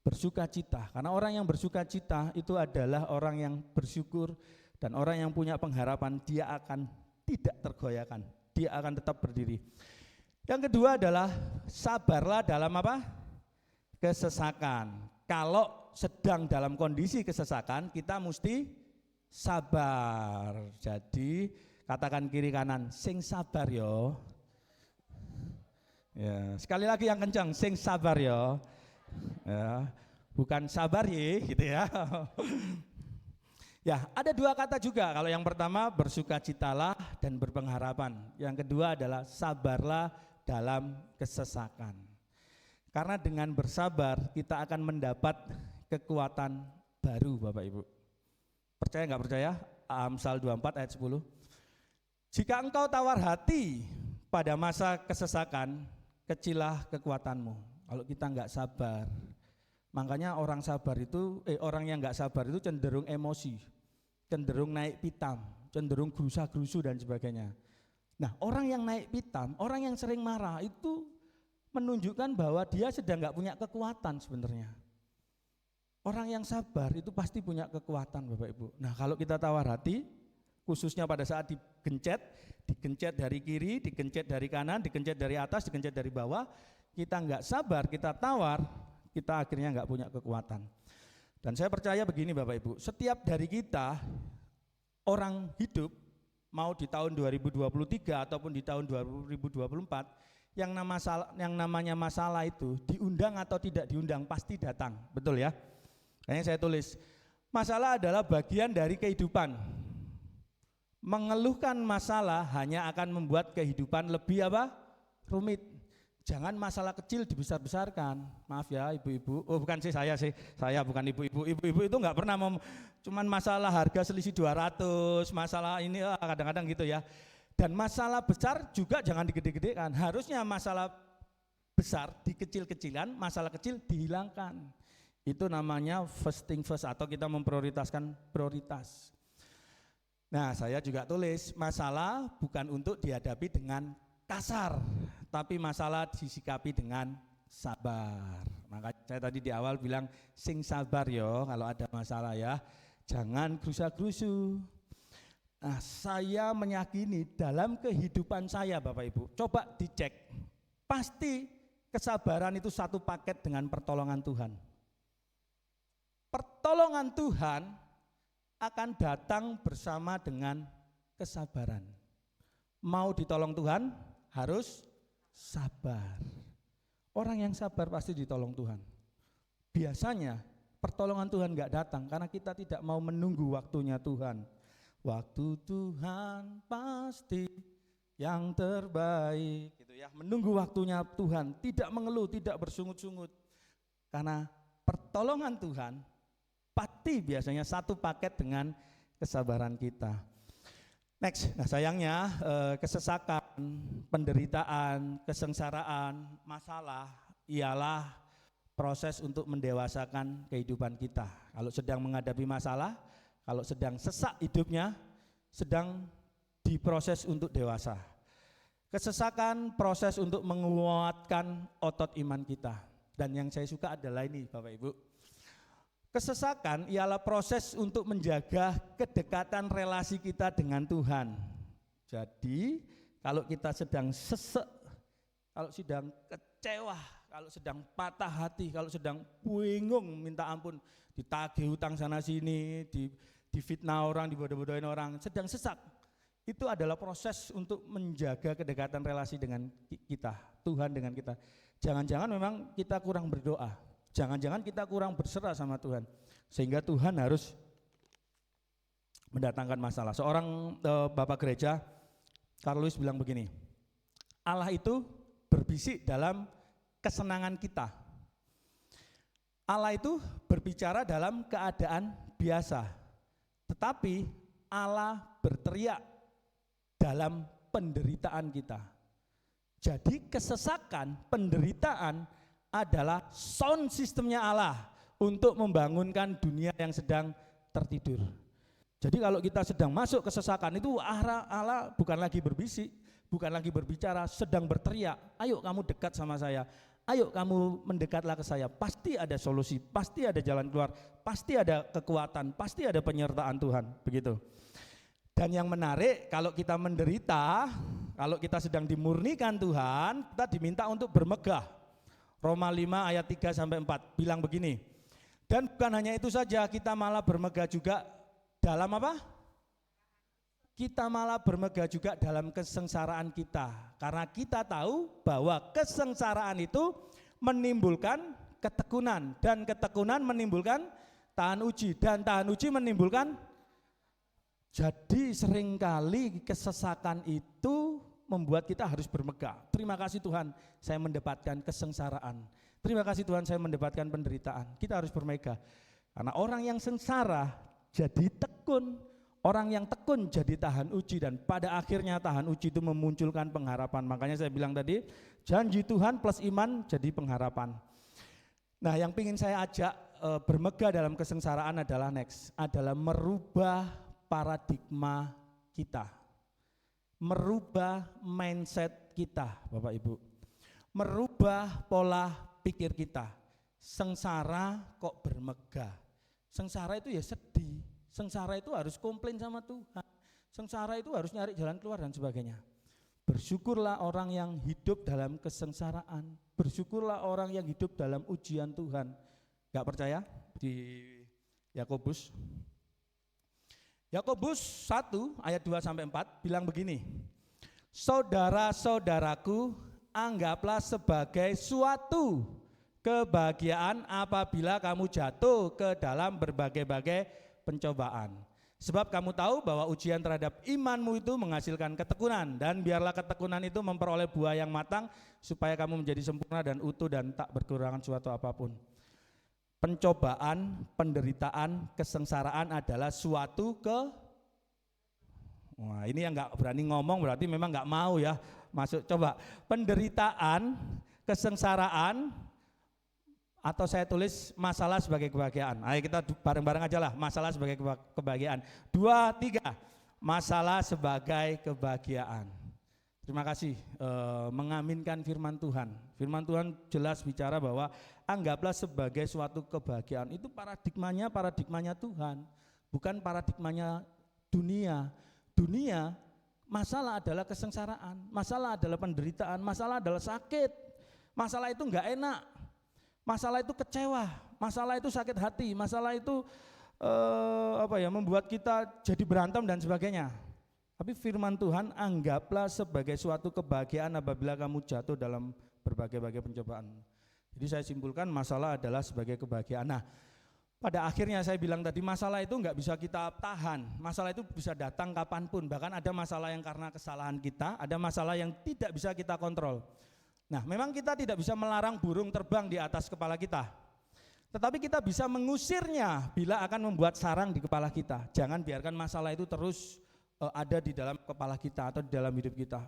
bersukacita. Karena orang yang bersukacita itu adalah orang yang bersyukur, dan orang yang punya pengharapan dia akan tidak tergoyahkan, dia akan tetap berdiri. Yang kedua adalah sabarlah dalam apa? Kesesakan. Kalau sedang dalam kondisi kesesakan, kita mesti sabar. Jadi katakan kiri kanan, sing sabar yo. Ya, sekali lagi yang kencang, sing sabar yo. Ya, bukan sabar ye, gitu ya. Ya, ada dua kata juga. Kalau yang pertama bersukacitalah dan berpengharapan. Yang kedua adalah sabarlah dalam kesesakan. Karena dengan bersabar kita akan mendapat kekuatan baru Bapak Ibu. Percaya nggak percaya? Amsal 24 ayat 10. Jika engkau tawar hati pada masa kesesakan, kecillah kekuatanmu. Kalau kita nggak sabar, makanya orang yang nggak sabar itu cenderung emosi, cenderung naik pitam, cenderung gerusa-gerusu dan sebagainya. Nah, orang yang naik pitam, orang yang sering marah itu menunjukkan bahwa dia sedang nggak punya kekuatan sebenarnya. Orang yang sabar itu pasti punya kekuatan Bapak Ibu. Nah, kalau kita tawar hati, khususnya pada saat digencet dari kiri, digencet dari kanan, digencet dari atas, digencet dari bawah, kita nggak sabar, kita tawar, kita akhirnya nggak punya kekuatan. Dan saya percaya begini Bapak Ibu, setiap dari kita orang hidup, mau di tahun 2023 ataupun di tahun 2024, yang namanya masalah itu diundang atau tidak diundang pasti datang, betul ya? Kayaknya saya tulis, masalah adalah bagian dari kehidupan. Mengeluhkan masalah hanya akan membuat kehidupan lebih apa? Rumit. Jangan masalah kecil dibesar-besarkan. Maaf ya ibu-ibu, bukan saya bukan ibu-ibu. Ibu-ibu itu nggak pernah cuman masalah harga selisih 200, masalah ini kadang-kadang gitu ya. Dan masalah besar juga jangan digede-gedekan. Harusnya masalah besar dikecil-kecilan, masalah kecil dihilangkan. Itu namanya first thing first, atau kita memprioritaskan prioritas. Nah, saya juga tulis masalah bukan untuk dihadapi dengan kasar, tapi masalah disikapi dengan sabar. Maka saya tadi di awal bilang sing sabar yo kalau ada masalah ya. Jangan gerusa-gerusu. Nah, saya meyakini dalam kehidupan saya Bapak Ibu, coba dicek. Pasti kesabaran itu satu paket dengan pertolongan Tuhan. Pertolongan Tuhan akan datang bersama dengan kesabaran. Mau ditolong Tuhan harus sabar. Orang yang sabar pasti ditolong Tuhan. Biasanya pertolongan Tuhan enggak datang karena kita tidak mau menunggu waktunya Tuhan. Waktu Tuhan pasti yang terbaik gitu ya. Menunggu waktunya Tuhan, tidak mengeluh, tidak bersungut-sungut. Karena pertolongan Tuhan pasti biasanya satu paket dengan kesabaran kita. Next, nah sayangnya kesesakan, penderitaan, kesengsaraan, masalah ialah proses untuk mendewasakan kehidupan kita. Kalau sedang menghadapi masalah, kalau sedang sesak hidupnya, sedang diproses untuk dewasa. Kesesakan proses untuk menguatkan otot iman kita. Dan yang saya suka adalah ini Bapak Ibu. Kesesakan ialah proses untuk menjaga kedekatan relasi kita dengan Tuhan. Jadi kalau kita sedang sesek, kalau sedang kecewa, kalau sedang patah hati, kalau sedang bingung minta ampun, ditagih hutang sana sini, difitnah orang, dibodoh-bodohin orang, sedang sesak. Itu adalah proses untuk menjaga kedekatan relasi dengan kita, Tuhan dengan kita. Jangan-jangan memang kita kurang berdoa. Jangan-jangan kita kurang berserah sama Tuhan, sehingga Tuhan harus mendatangkan masalah. Seorang bapak gereja, Carl Lewis bilang begini, Allah itu berbisik dalam kesenangan kita. Allah itu berbicara dalam keadaan biasa, tetapi Allah berteriak dalam penderitaan kita. Jadi kesesakan, penderitaan adalah sound sistemnya Allah untuk membangunkan dunia yang sedang tertidur. Jadi kalau kita sedang masuk kesesakan itu Allah bukan lagi berbisik, bukan lagi berbicara, sedang berteriak, ayo kamu dekat sama saya, ayo kamu mendekatlah ke saya, pasti ada solusi, pasti ada jalan keluar, pasti ada kekuatan, pasti ada penyertaan Tuhan, begitu. Dan yang menarik, kalau kita menderita, kalau kita sedang dimurnikan Tuhan, kita diminta untuk bermegah. Roma 5 ayat 3-4 bilang begini, dan bukan hanya itu saja, kita malah bermegah juga dalam apa? Kita malah bermegah juga dalam kesengsaraan kita, karena kita tahu bahwa kesengsaraan itu menimbulkan ketekunan, dan ketekunan menimbulkan tahan uji, dan tahan uji menimbulkan. Jadi seringkali kesesakan itu membuat kita harus bermegah. Terima kasih Tuhan, saya mendapatkan kesengsaraan. Terima kasih Tuhan, saya mendapatkan penderitaan. Kita harus bermegah. Karena orang yang sengsara jadi tekun, orang yang tekun jadi tahan uji, dan pada akhirnya tahan uji itu memunculkan pengharapan. Makanya saya bilang tadi, janji Tuhan plus iman jadi pengharapan. Nah, yang ingin saya ajak bermegah dalam kesengsaraan adalah adalah merubah paradigma kita. Merubah mindset kita Bapak Ibu, merubah pola pikir kita. Sengsara kok bermegah, sengsara itu ya sedih, sengsara itu harus komplain sama Tuhan, sengsara itu harus nyari jalan keluar dan sebagainya. Bersyukurlah orang yang hidup dalam kesengsaraan, bersyukurlah orang yang hidup dalam ujian Tuhan. Gak percaya? Di Yakobus 1 ayat 2-4 bilang begini, saudara-saudaraku, anggaplah sebagai suatu kebahagiaan apabila kamu jatuh ke dalam berbagai-bagai pencobaan. Sebab kamu tahu bahwa ujian terhadap imanmu itu menghasilkan ketekunan, dan biarlah ketekunan itu memperoleh buah yang matang supaya kamu menjadi sempurna dan utuh dan tak berkekurangan suatu apapun. Pencobaan, penderitaan, kesengsaraan adalah suatu wah ini yang gak berani ngomong berarti memang gak mau ya masuk. Coba, penderitaan, kesengsaraan, atau saya tulis masalah sebagai kebahagiaan. Ayo kita bareng-bareng aja lah, masalah sebagai kebahagiaan. 2, 3, masalah sebagai kebahagiaan. Terima kasih mengaminkan firman Tuhan. Firman Tuhan jelas bicara bahwa anggaplah sebagai suatu kebahagiaan. Itu paradigmanya Tuhan, bukan paradigmanya dunia. Dunia, masalah adalah kesengsaraan, masalah adalah penderitaan, masalah adalah sakit. Masalah itu enggak enak. Masalah itu kecewa, masalah itu sakit hati, masalah itu membuat kita jadi berantem dan sebagainya. Tapi firman Tuhan, anggaplah sebagai suatu kebahagiaan apabila kamu jatuh dalam berbagai-bagai pencobaan. Jadi saya simpulkan masalah adalah sebagai kebahagiaan. Nah, pada akhirnya saya bilang tadi, masalah itu enggak bisa kita tahan, masalah itu bisa datang kapanpun. Bahkan ada masalah yang karena kesalahan kita, ada masalah yang tidak bisa kita kontrol. Nah, memang kita tidak bisa melarang burung terbang di atas kepala kita, tetapi kita bisa mengusirnya bila akan membuat sarang di kepala kita. Jangan biarkan masalah itu terus ada di dalam kepala kita atau di dalam hidup kita.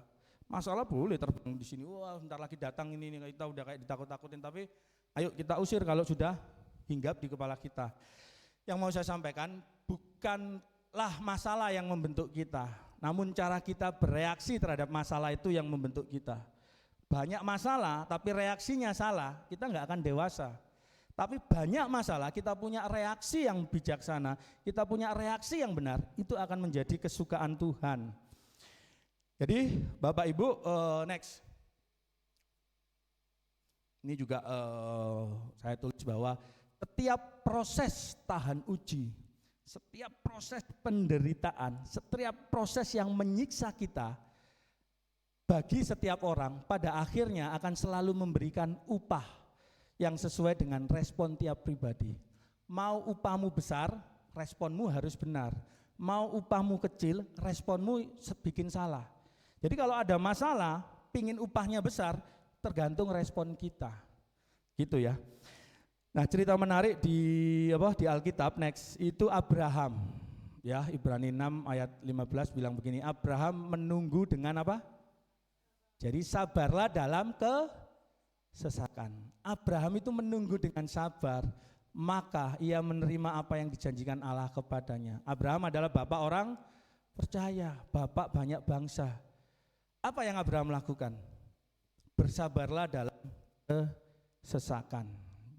Masalah boleh terbang di sini, wah bentar lagi datang ini kita udah kayak ditakut-takutin, tapi ayo kita usir kalau sudah hinggap di kepala kita. Yang mau saya sampaikan, bukanlah masalah yang membentuk kita, namun cara kita bereaksi terhadap masalah itu yang membentuk kita. Banyak masalah tapi reaksinya salah, kita nggak akan dewasa. Tapi banyak masalah, kita punya reaksi yang bijaksana, kita punya reaksi yang benar, itu akan menjadi kesukaan Tuhan. Jadi Bapak Ibu, next. Ini juga saya tulis bahwa setiap proses tahan uji, setiap proses penderitaan, setiap proses yang menyiksa kita, bagi setiap orang pada akhirnya akan selalu memberikan upah yang sesuai dengan respon tiap pribadi. Mau upahmu besar, responmu harus benar. Mau upahmu kecil, responmu bikin salah. Jadi kalau ada masalah, pingin upahnya besar, tergantung respon kita. Gitu ya. Nah, cerita menarik di Alkitab next itu Abraham. Ya, Ibrani 6 ayat 15 bilang begini, Abraham menunggu dengan apa? Jadi sabarlah dalam kesesakan. Abraham itu menunggu dengan sabar, maka ia menerima apa yang dijanjikan Allah kepadanya. Abraham adalah bapak orang percaya, bapak banyak bangsa. Apa yang Abraham lakukan? Bersabarlah dalam kesesakan.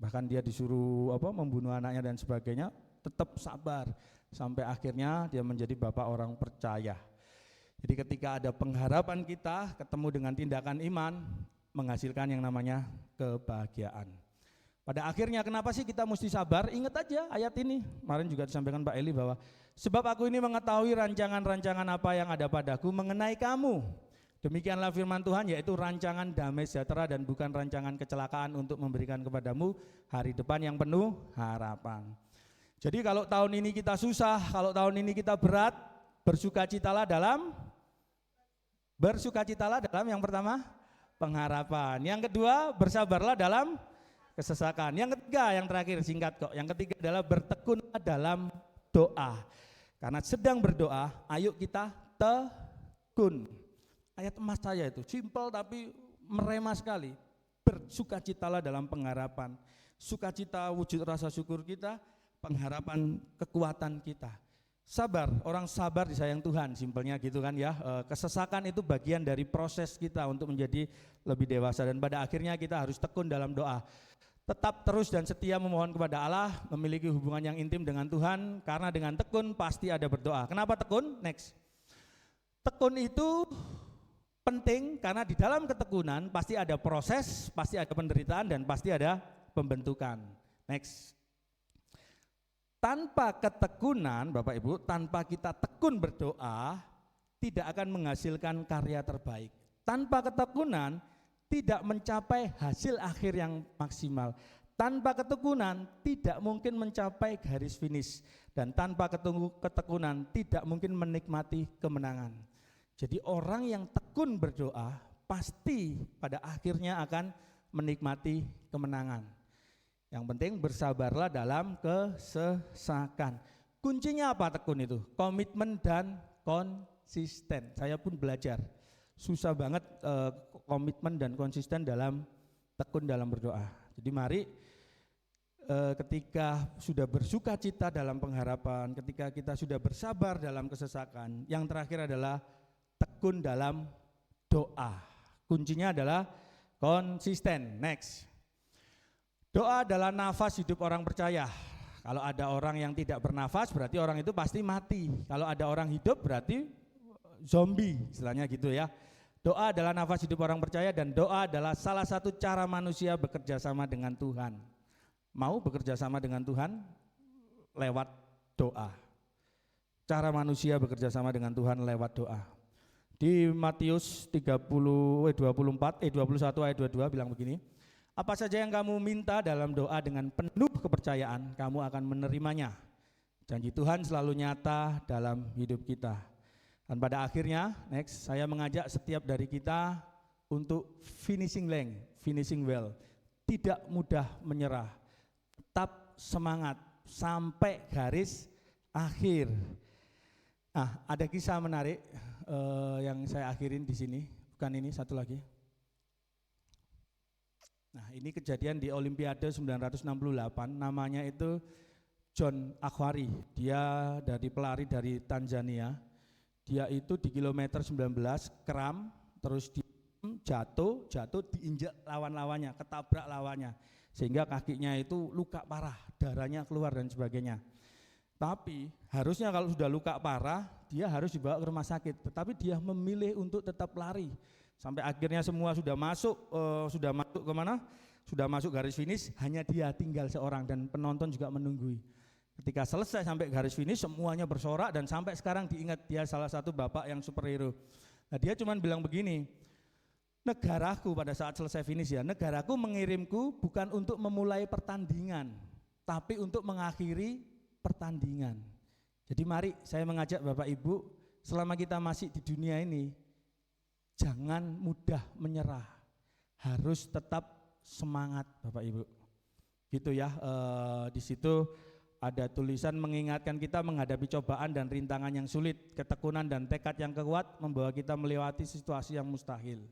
Bahkan dia disuruh membunuh anaknya dan sebagainya, tetap sabar sampai akhirnya dia menjadi bapak orang percaya. Jadi ketika ada pengharapan kita ketemu dengan tindakan iman, menghasilkan yang namanya kebahagiaan. Pada akhirnya kenapa sih kita mesti sabar? Ingat aja ayat ini, kemarin juga disampaikan Pak Eli bahwa sebab aku ini mengetahui rancangan-rancangan apa yang ada padaku mengenai kamu. Demikianlah firman Tuhan, yaitu rancangan damai sejahtera dan bukan rancangan kecelakaan untuk memberikan kepadamu hari depan yang penuh harapan. Jadi kalau tahun ini kita susah, kalau tahun ini kita berat, bersukacitalah dalam yang pertama pengharapan, yang kedua bersabarlah dalam kesesakan, yang ketiga, yang terakhir singkat kok, yang ketiga adalah bertekunlah dalam doa. Karena sedang berdoa, ayo kita tekun. Ayat emas saya itu simpel tapi merema sekali. Bersukacitalah dalam pengharapan. Sukacita wujud rasa syukur kita, pengharapan kekuatan kita. Sabar, orang sabar disayang Tuhan, simpelnya gitu kan ya. Kesesakan itu bagian dari proses kita untuk menjadi lebih dewasa, dan pada akhirnya kita harus tekun dalam doa. Tetap terus dan setia memohon kepada Allah, memiliki hubungan yang intim dengan Tuhan, karena dengan tekun pasti ada berdoa. Kenapa tekun? Next. Tekun itu penting karena di dalam ketekunan pasti ada proses, pasti ada penderitaan, dan pasti ada pembentukan. Next. Tanpa ketekunan, Bapak Ibu, tanpa kita tekun berdoa, tidak akan menghasilkan karya terbaik. Tanpa ketekunan, tidak mencapai hasil akhir yang maksimal. Tanpa ketekunan, tidak mungkin mencapai garis finish. Dan tanpa ketekunan, tidak mungkin menikmati kemenangan. Jadi orang yang tekun berdoa, pasti pada akhirnya akan menikmati kemenangan. Yang penting bersabarlah dalam kesesakan. Kuncinya apa tekun itu? Komitmen dan konsisten. Saya pun belajar. Susah banget komitmen dan konsisten dalam tekun dalam berdoa. Jadi mari ketika sudah bersuka cita dalam pengharapan, ketika kita sudah bersabar dalam kesesakan, yang terakhir adalah tekun dalam doa. Kuncinya adalah konsisten. Next. Doa adalah nafas hidup orang percaya. Kalau ada orang yang tidak bernafas berarti orang itu pasti mati. Kalau ada orang hidup berarti zombie, istilahnya gitu ya. Doa adalah nafas hidup orang percaya dan doa adalah salah satu cara manusia bekerja sama dengan Tuhan. Mau bekerja sama dengan Tuhan lewat doa. Cara manusia bekerja sama dengan Tuhan lewat doa. Di Matius 21 ayat 22 bilang begini, apa saja yang kamu minta dalam doa dengan penuh kepercayaan, kamu akan menerimanya. Janji Tuhan selalu nyata dalam hidup kita. Dan pada akhirnya, next, saya mengajak setiap dari kita untuk finishing line, finishing well. Tidak mudah menyerah, tetap semangat sampai garis akhir. Nah, ada kisah menarik yang saya akhirin di sini, bukan ini, satu lagi. Nah, ini kejadian di Olimpiade 1968, namanya itu John Akhwari. Dia dari pelari dari Tanzania. Dia itu di kilometer 19 kram, terus jatuh diinjak lawan-lawannya, ketabrak lawannya. Sehingga kakinya itu luka parah, darahnya keluar dan sebagainya. Tapi harusnya kalau sudah luka parah, dia harus dibawa ke rumah sakit. Tetapi dia memilih untuk tetap lari. Sampai akhirnya semua sudah masuk kemana? Sudah masuk garis finish, hanya dia tinggal seorang dan penonton juga menunggui. Ketika selesai sampai garis finish, semuanya bersorak dan sampai sekarang diingat dia salah satu bapak yang superhero. Nah, dia cuma bilang begini, negaraku pada saat selesai finish ya, negaraku mengirimku bukan untuk memulai pertandingan, tapi untuk mengakhiri pertandingan. Jadi mari saya mengajak Bapak Ibu, selama kita masih di dunia ini, jangan mudah menyerah, harus tetap semangat Bapak Ibu. Gitu ya, di situ ada tulisan mengingatkan kita menghadapi cobaan dan rintangan yang sulit, ketekunan dan tekad yang kuat membawa kita melewati situasi yang mustahil.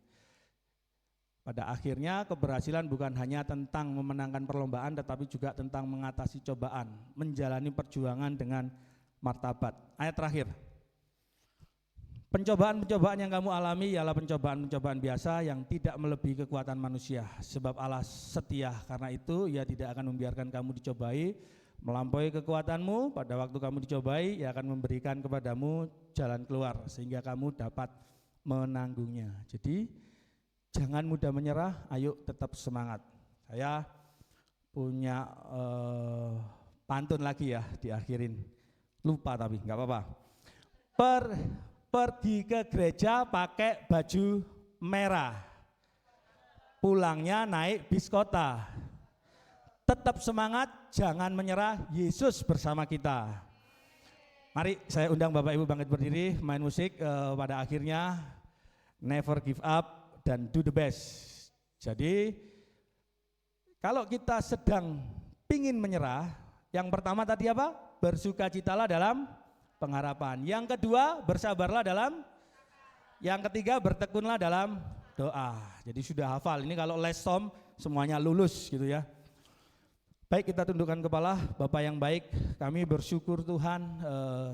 Pada akhirnya keberhasilan bukan hanya tentang memenangkan perlombaan tetapi juga tentang mengatasi cobaan, menjalani perjuangan dengan martabat. Ayat terakhir. Pencobaan-pencobaan yang kamu alami ialah pencobaan-pencobaan biasa yang tidak melebihi kekuatan manusia. Sebab Allah setia, karena itu Ia tidak akan membiarkan kamu dicobai melampaui kekuatanmu. Pada waktu kamu dicobai, Ia akan memberikan kepadamu jalan keluar sehingga kamu dapat menanggungnya. Jadi jangan mudah menyerah, ayo tetap semangat. Saya punya pantun lagi ya, diakhirin. Lupa tapi nggak apa-apa. Pergi ke gereja pakai baju merah, pulangnya naik bis kota. Tetap semangat, jangan menyerah, Yesus bersama kita. Mari saya undang Bapak Ibu bangkit berdiri, main musik. Pada akhirnya never give up dan do the best. Jadi kalau kita sedang pingin menyerah, yang pertama tadi apa? Bersukacitalah dalam pengharapan. Yang kedua, bersabarlah dalam. Yang ketiga, bertekunlah dalam doa. Jadi sudah hafal. Ini kalau les som semuanya lulus gitu ya. Baik, kita tundukkan kepala. Bapak yang baik, kami bersyukur Tuhan,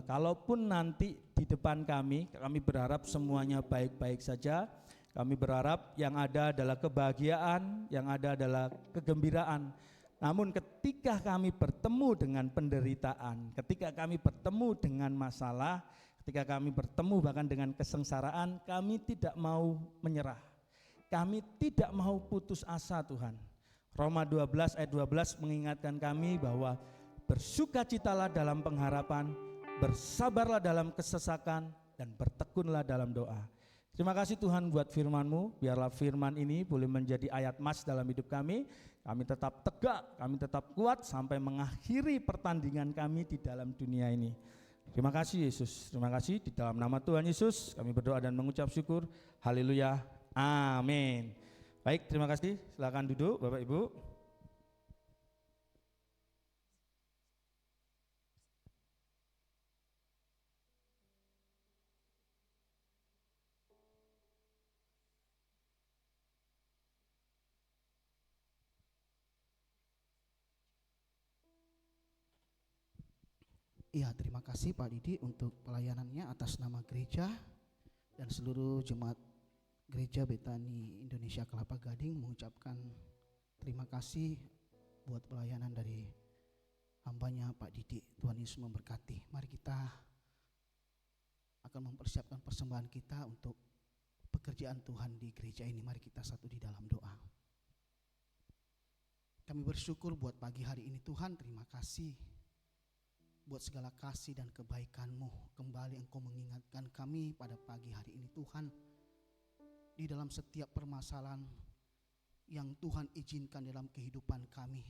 kalaupun nanti di depan kami berharap semuanya baik-baik saja. Kami berharap yang ada adalah kebahagiaan, yang ada adalah kegembiraan. Namun ketika kami bertemu dengan penderitaan, ketika kami bertemu dengan masalah, ketika kami bertemu bahkan dengan kesengsaraan, kami tidak mau menyerah. Kami tidak mau putus asa Tuhan. Roma 12 ayat 12 mengingatkan kami bahwa bersukacitalah dalam pengharapan, bersabarlah dalam kesesakan, dan bertekunlah dalam doa. Terima kasih Tuhan buat firman-Mu, biarlah firman ini boleh menjadi ayat emas dalam hidup kami. Kami tetap tegak, kami tetap kuat sampai mengakhiri pertandingan kami di dalam dunia ini. Terima kasih Yesus, terima kasih di dalam nama Tuhan Yesus kami berdoa dan mengucap syukur. Haleluya, amin. Baik, terima kasih, silakan duduk Bapak Ibu. Iya, terima kasih Pak Didi untuk pelayanannya atas nama gereja dan seluruh jemaat Gereja Betani Indonesia Kelapa Gading mengucapkan terima kasih buat pelayanan dari hambanya Pak Didi. Tuhan Yesus memberkati. Mari kita akan mempersiapkan persembahan kita untuk pekerjaan Tuhan di gereja ini. Mari kita satu di dalam doa. Kami bersyukur buat pagi hari ini Tuhan, terima kasih buat segala kasih dan kebaikan-Mu. Kembali Engkau mengingatkan kami pada pagi hari ini Tuhan, di dalam setiap permasalahan yang Tuhan izinkan dalam kehidupan kami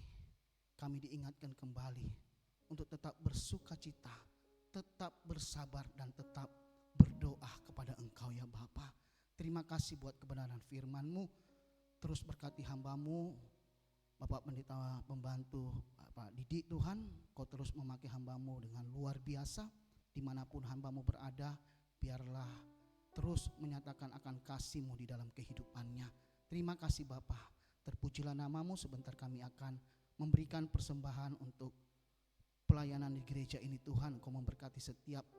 diingatkan kembali untuk tetap bersuka cita, tetap bersabar dan tetap berdoa kepada Engkau ya Bapa. Terima kasih buat kebenaran firman-Mu. Terus berkati hamba-Mu, Bapak Pendeta Pembantu Pak Didi Tuhan, Kau terus memakai hamba-Mu dengan luar biasa. Dimanapun hamba-Mu berada, biarlah terus menyatakan akan kasih-Mu di dalam kehidupannya. Terima kasih Bapa. Terpujilah nama-Mu. Sebentar kami akan memberikan persembahan untuk pelayanan di gereja ini Tuhan. Kau memberkati setiap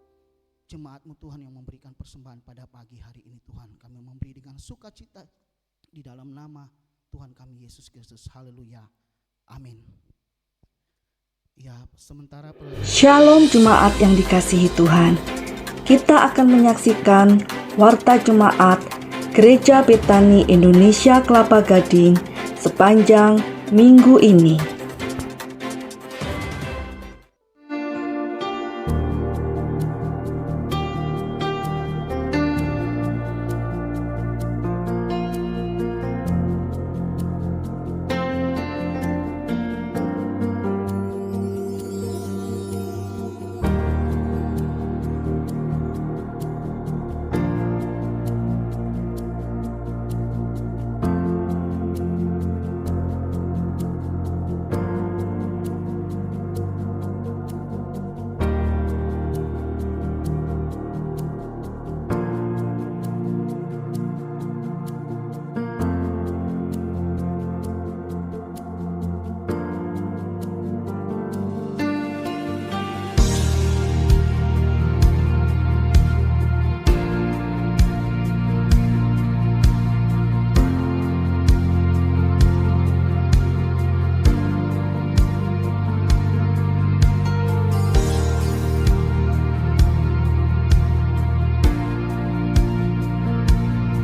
jemaat-Mu Tuhan yang memberikan persembahan pada pagi hari ini Tuhan. Kami memberi dengan sukacita di dalam nama Tuhan kami Yesus Kristus. Haleluya. Amin. Ya, sementara Shalom jemaat yang dikasihi Tuhan. Kita akan menyaksikan Warta Jemaat Gereja Betani Indonesia Kelapa Gading sepanjang minggu ini.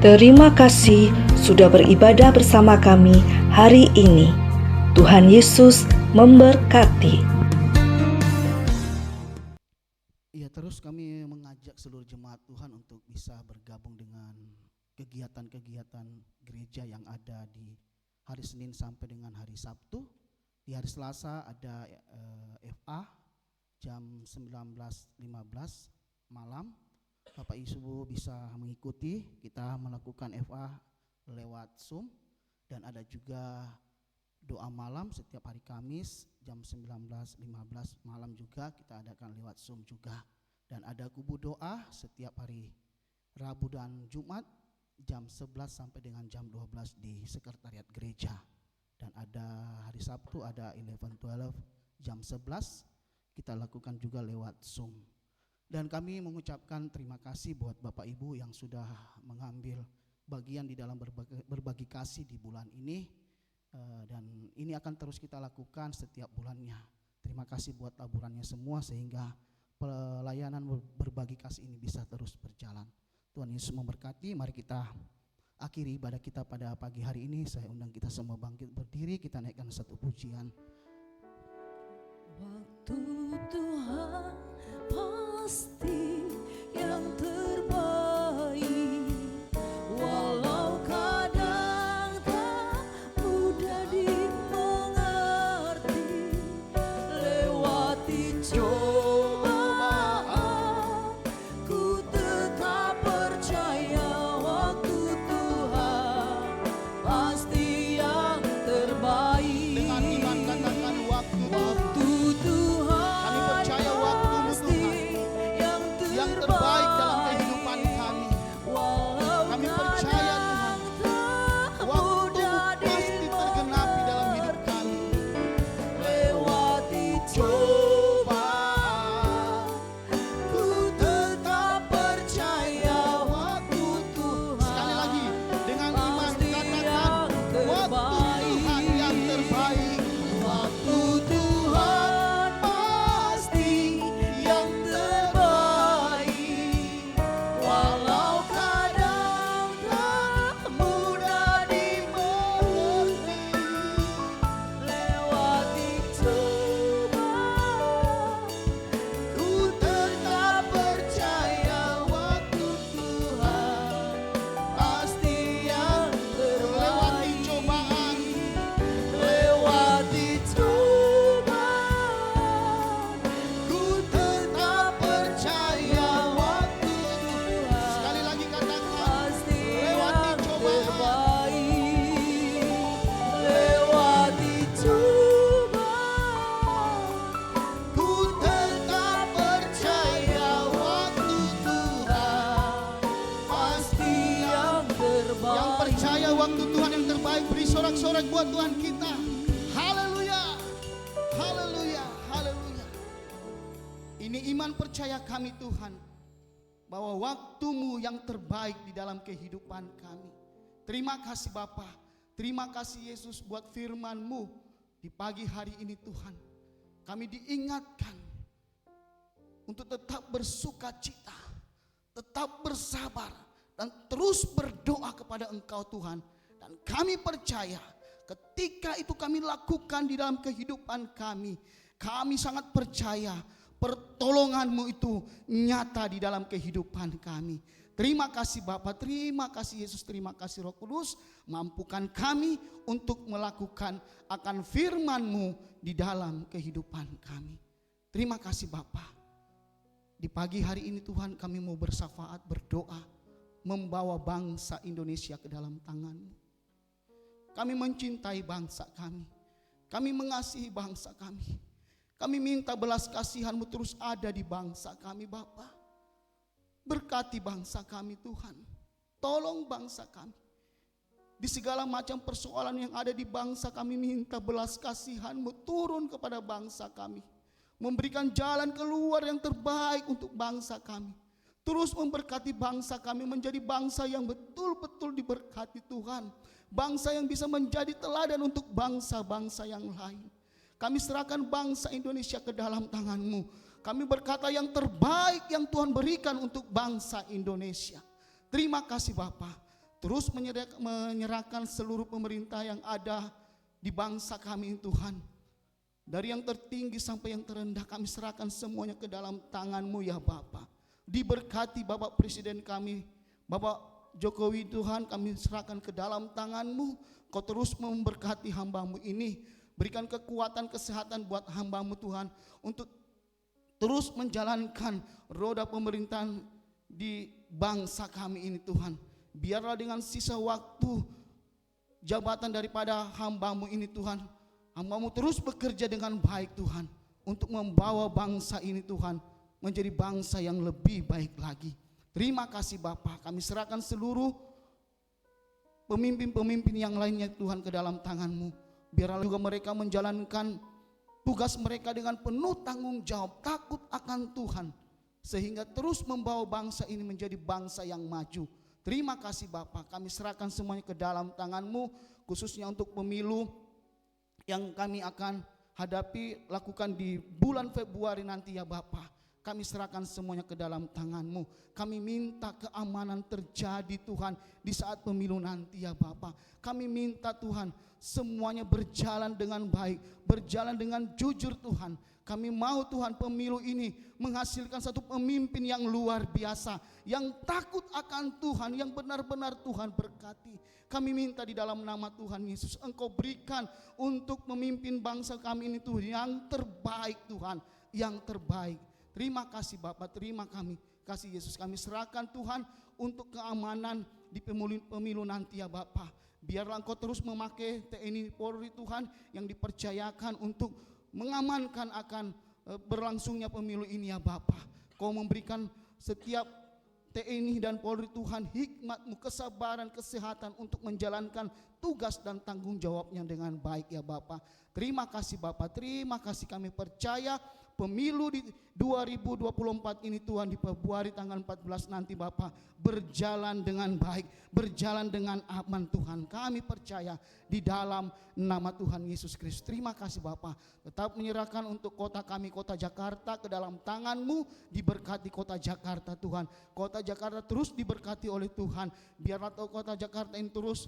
Terima kasih sudah beribadah bersama kami hari ini. Tuhan Yesus memberkati. ya, terus kami mengajak seluruh jemaat Tuhan untuk bisa bergabung dengan kegiatan-kegiatan gereja yang ada di hari Senin sampai dengan hari Sabtu. Di hari Selasa ada FA jam 19.15 malam. Bapak Ibu bisa mengikuti, kita melakukan FA lewat Zoom. Dan ada juga doa malam setiap hari Kamis jam 19.15 malam juga kita adakan lewat Zoom juga. Dan ada kubu doa setiap hari Rabu dan Jumat jam 11 sampai dengan jam 12 di sekretariat gereja. Dan ada hari Sabtu ada 11-12 jam 11 kita lakukan juga lewat Zoom. Dan kami mengucapkan terima kasih buat Bapak Ibu yang sudah mengambil bagian di dalam berbagi kasih di bulan ini. Dan ini akan terus kita lakukan setiap bulannya. Terima kasih buat taburannya semua sehingga pelayanan berbagi kasih ini bisa terus berjalan. Tuhan Yesus memberkati. Mari kita akhiri ibadah kita pada pagi hari ini. Saya undang kita semua bangkit berdiri, kita naikkan satu pujian. Waktu Tuhan pasti yang terbaik, walau kadang tak mudah dimengerti. Lewati cobaan, ku tetap percaya waktu Tuhan pasti yang terbaik. Dengan iman katakan waktu Tuhan kami percaya waktu-Mu Tuhan yang terbaik dalam kehidupan kami. bersorak buat Tuhan kita. Haleluya, haleluya, haleluya. Ini iman percaya kami Tuhan, bahwa waktu-Mu yang terbaik di dalam kehidupan kami. Terima kasih Bapa, terima kasih Yesus buat firman-Mu di pagi hari ini Tuhan. Kami diingatkan untuk tetap bersuka cita, tetap bersabar, dan terus berdoa kepada Engkau Tuhan. Dan kami percaya ketika itu kami lakukan di dalam kehidupan kami, kami sangat percaya pertolongan-Mu itu nyata di dalam kehidupan kami. Terima kasih Bapa, terima kasih Yesus, terima kasih Roh Kudus. Mampukan kami untuk melakukan akan firman-Mu di dalam kehidupan kami. Terima kasih Bapa. Di pagi hari ini Tuhan kami mau bersyafaat, berdoa, membawa bangsa Indonesia ke dalam tangan-Mu. Kami mencintai bangsa kami, kami mengasihi bangsa kami. Kami minta belas kasihan-Mu terus ada di bangsa kami Bapa. Berkati bangsa kami Tuhan, tolong bangsa kami. Di segala macam persoalan yang ada di bangsa kami, minta belas kasihan-Mu turun kepada bangsa kami. Memberikan jalan keluar yang terbaik untuk bangsa kami. Terus memberkati bangsa kami menjadi bangsa yang betul-betul diberkati Tuhan. Bangsa yang bisa menjadi teladan untuk bangsa-bangsa yang lain. Kami serahkan bangsa Indonesia ke dalam tangan-Mu. Kami berkata yang terbaik yang Tuhan berikan untuk bangsa Indonesia. Terima kasih Bapa. Terus menyerahkan seluruh pemerintah yang ada di bangsa kami Tuhan. Dari yang tertinggi sampai yang terendah kami serahkan semuanya ke dalam tangan-Mu ya Bapa. Diberkati Bapak Presiden kami, Bapak Jokowi Tuhan, kami serahkan ke dalam tangan-Mu. Kau terus memberkati hamba-Mu ini. Berikan kekuatan, kesehatan buat hamba-Mu Tuhan, untuk terus menjalankan roda pemerintahan di bangsa kami ini Tuhan. Biarlah dengan sisa waktu jabatan daripada hamba-Mu ini Tuhan, hamba-Mu terus bekerja dengan baik Tuhan, untuk membawa bangsa ini Tuhan menjadi bangsa yang lebih baik lagi. Terima kasih Bapa, kami serahkan seluruh pemimpin-pemimpin yang lainnya Tuhan ke dalam tangan-Mu. Biarlah juga mereka menjalankan tugas mereka dengan penuh tanggung jawab, takut akan Tuhan, sehingga terus membawa bangsa ini menjadi bangsa yang maju. Terima kasih Bapa, kami serahkan semuanya ke dalam tangan-Mu, khususnya untuk pemilu yang kami akan hadapi, lakukan di bulan Februari nanti ya Bapa. Kami serahkan semuanya ke dalam tangan-Mu. Kami minta keamanan terjadi Tuhan di saat pemilu nanti ya Bapa. Kami minta Tuhan semuanya berjalan dengan baik, berjalan dengan jujur Tuhan. Kami mau Tuhan pemilu ini menghasilkan satu pemimpin yang luar biasa, yang takut akan Tuhan, yang benar-benar Tuhan berkati. Kami minta di dalam nama Tuhan Yesus, Engkau berikan untuk memimpin bangsa kami ini Tuhan yang terbaik Tuhan, yang terbaik. Terima kasih Bapak, terima kasih Yesus. Kami serahkan Tuhan untuk keamanan di pemilu nanti ya Bapak. Biarlah Engkau terus memakai TNI Polri Tuhan yang dipercayakan untuk mengamankan akan berlangsungnya pemilu ini ya Bapak. Kau memberikan setiap TNI dan Polri Tuhan hikmat-Mu, kesabaran, kesehatan untuk menjalankan tugas dan tanggung jawabnya dengan baik ya Bapak. Terima kasih Bapak, terima kasih, kami percaya pemilu di 2024 ini Tuhan di Februari tanggal 14 nanti Bapak berjalan dengan baik, berjalan dengan aman Tuhan. Kami percaya di dalam nama Tuhan Yesus Kristus. Terima kasih Bapak. Tetap menyerahkan untuk kota kami, kota Jakarta ke dalam tangan-Mu. Diberkati kota Jakarta Tuhan. Kota Jakarta terus diberkati oleh Tuhan. Biarlah kota Jakarta ini terus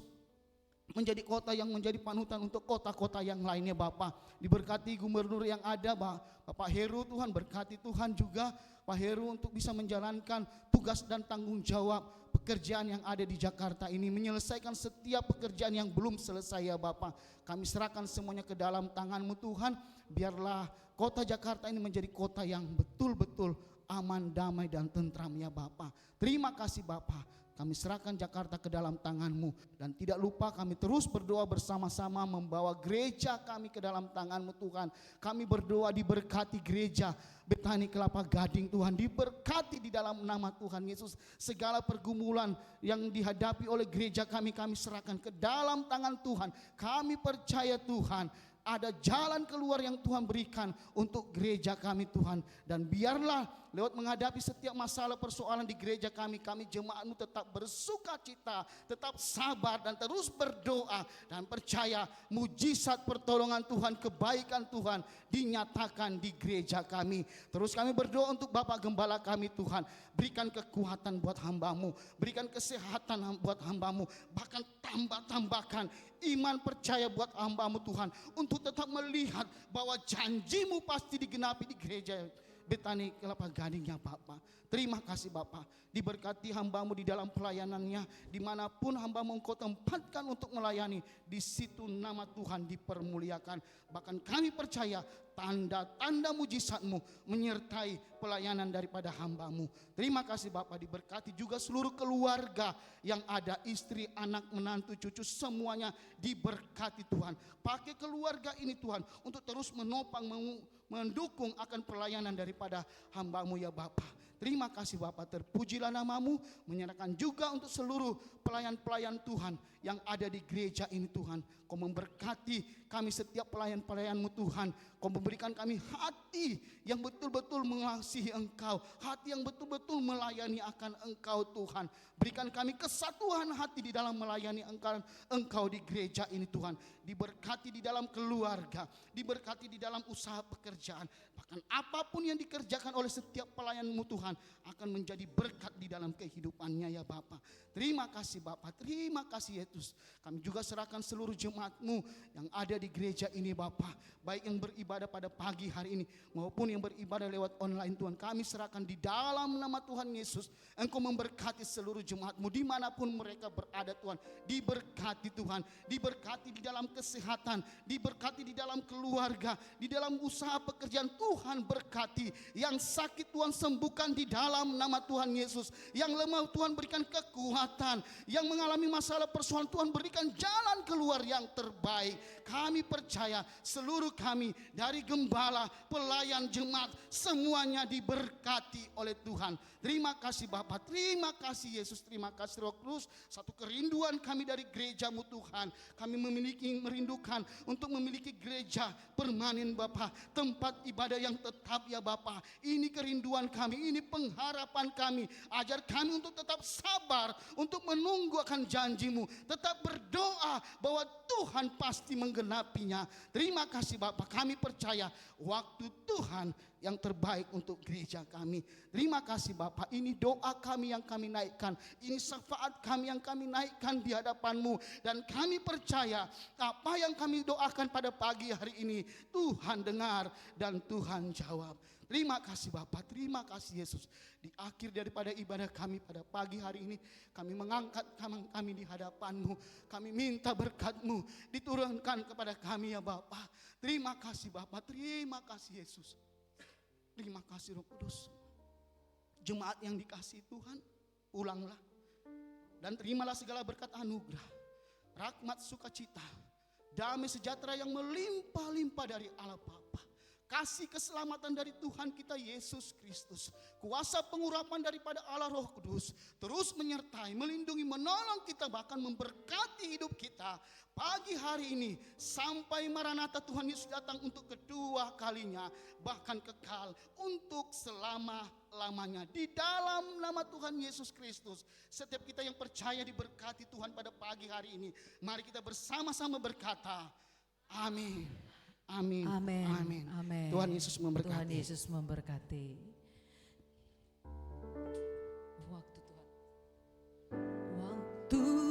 menjadi kota yang menjadi panutan untuk kota-kota yang lainnya Bapak. Diberkati gubernur yang ada Bapak Heru Tuhan, berkati Tuhan juga Pak Heru untuk bisa menjalankan tugas dan tanggung jawab pekerjaan yang ada di Jakarta ini, menyelesaikan setiap pekerjaan yang belum selesai ya Bapak. Kami serahkan semuanya ke dalam tangan-Mu Tuhan. Biarlah kota Jakarta ini menjadi kota yang betul-betul aman, damai dan tentram ya Bapak. Terima kasih Bapak. Kami serahkan Jakarta ke dalam tangan-Mu. Dan tidak lupa kami terus berdoa bersama-sama membawa gereja kami ke dalam tangan-Mu Tuhan. Kami berdoa diberkati gereja Betani Kelapa Gading Tuhan. Diberkati di dalam nama Tuhan Yesus. Segala pergumulan yang dihadapi oleh gereja kami serahkan ke dalam tangan Tuhan. Kami percaya Tuhan, ada jalan keluar yang Tuhan berikan untuk gereja kami Tuhan. Dan biarlah lewat menghadapi setiap masalah persoalan di gereja kami jemaat-Mu tetap bersuka cita, tetap sabar dan terus berdoa. Dan percaya mujizat pertolongan Tuhan, kebaikan Tuhan dinyatakan di gereja kami. Terus kami berdoa untuk Bapak Gembala kami Tuhan. Berikan kekuatan buat hamba-Mu, berikan kesehatan buat hamba-Mu. Bahkan tambahkan iman percaya buat hamba-Mu Tuhan. Untuk tetap melihat bahwa janji-Mu pasti digenapi di gereja Betani Kelapa Gading ya Bapak. Terima kasih Bapak. Diberkati hamba-Mu di dalam pelayanannya. Dimanapun hamba-Mu Engkau tempatkan untuk melayani, di situ nama Tuhan dipermuliakan. Bahkan kami percaya tanda-tanda mujizat-Mu menyertai pelayanan daripada hamba-Mu. Terima kasih Bapak. Diberkati juga seluruh keluarga yang ada, istri, anak, menantu, cucu, semuanya diberkati Tuhan. Pakai keluarga ini Tuhan untuk terus menopang, mendukung akan pelayanan daripada hamba-Mu ya Bapak. Terima kasih Bapak, terpujilah nama-Mu. Menyerahkan juga untuk seluruh pelayan-pelayan Tuhan yang ada di gereja ini Tuhan. Kau memberkati kami setiap pelayan-pelayan-Mu Tuhan. Kau memberikan kami hati yang betul-betul mengasihi Engkau, hati yang betul-betul melayani akan Engkau Tuhan. Berikan kami kesatuan hati di dalam melayani Engkau di gereja ini Tuhan. Diberkati di dalam keluarga, diberkati di dalam usaha pekerjaan. Bahkan apapun yang dikerjakan oleh setiap pelayan-Mu Tuhan akan menjadi berkat di dalam kehidupannya ya Bapak. Terima kasih Bapak, terima kasih Yesus. Kami juga serahkan seluruh jemaat-Mu yang ada di gereja ini Bapak. Baik yang beribadah pada pagi hari ini maupun yang beribadah lewat online Tuhan. Kami serahkan di dalam nama Tuhan Yesus. Engkau memberkati seluruh jemaat-Mu dimanapun mereka berada Tuhan. Diberkati Tuhan, diberkati di dalam kesehatan, diberkati di dalam keluarga, di dalam usaha pekerjaan. Tuhan berkati, yang sakit Tuhan sembuhkan di dalam nama Tuhan Yesus. Yang lemah Tuhan berikan kekuatan, yang mengalami masalah persoalan Tuhan berikan jalan keluar yang terbaik. Kami percaya seluruh kami dari gembala, pelayan, jemaat, semuanya diberkati oleh Tuhan. Terima kasih Bapak, terima kasih Yesus, terima kasih Roh Kudus. Satu kerinduan kami dari gereja-Mu Tuhan, kami merindukan untuk memiliki gereja permanen Bapak, tempat ibadah yang tetap ya Bapak. Ini kerinduan kami, ini pengharapan kami. Ajar kami untuk tetap sabar, untuk menunggu akan janji-Mu, tetap berdoa bahwa Tuhan pasti menggenapinya. Terima kasih Bapak, kami percaya waktu Tuhan yang terbaik untuk gereja kami. Terima kasih Bapak, ini doa kami yang kami naikkan, ini syafaat kami yang kami naikkan di hadapan-Mu. Dan kami percaya apa yang kami doakan pada pagi hari ini Tuhan dengar dan Tuhan jawab. Terima kasih Bapak, terima kasih Yesus. Di akhir daripada ibadah kami pada pagi hari ini, kami mengangkat kami di hadapan-Mu. Kami minta berkat-Mu diturunkan kepada kami ya Bapak. Terima kasih Bapak, terima kasih Yesus. Terima kasih Roh Kudus. Jemaat yang dikasihi Tuhan, pulanglah dan terimalah segala berkat anugerah, rahmat, sukacita, damai sejahtera yang melimpah-limpah dari Allah Bapa, kasih keselamatan dari Tuhan kita Yesus Kristus, kuasa pengurapan daripada Allah Roh Kudus terus menyertai, melindungi, menolong kita, bahkan memberkati hidup kita pagi hari ini sampai Maranatha Tuhan Yesus datang untuk kedua kalinya, bahkan kekal untuk selama-lamanya. Di dalam nama Tuhan Yesus Kristus, setiap kita yang percaya diberkati Tuhan pada pagi hari ini. Mari kita bersama-sama berkata amin. Amin. Amin. Amin. Amin. Tuhan Yesus memberkati. Tuhan Yesus memberkati. Waktu Tuhan. Waktu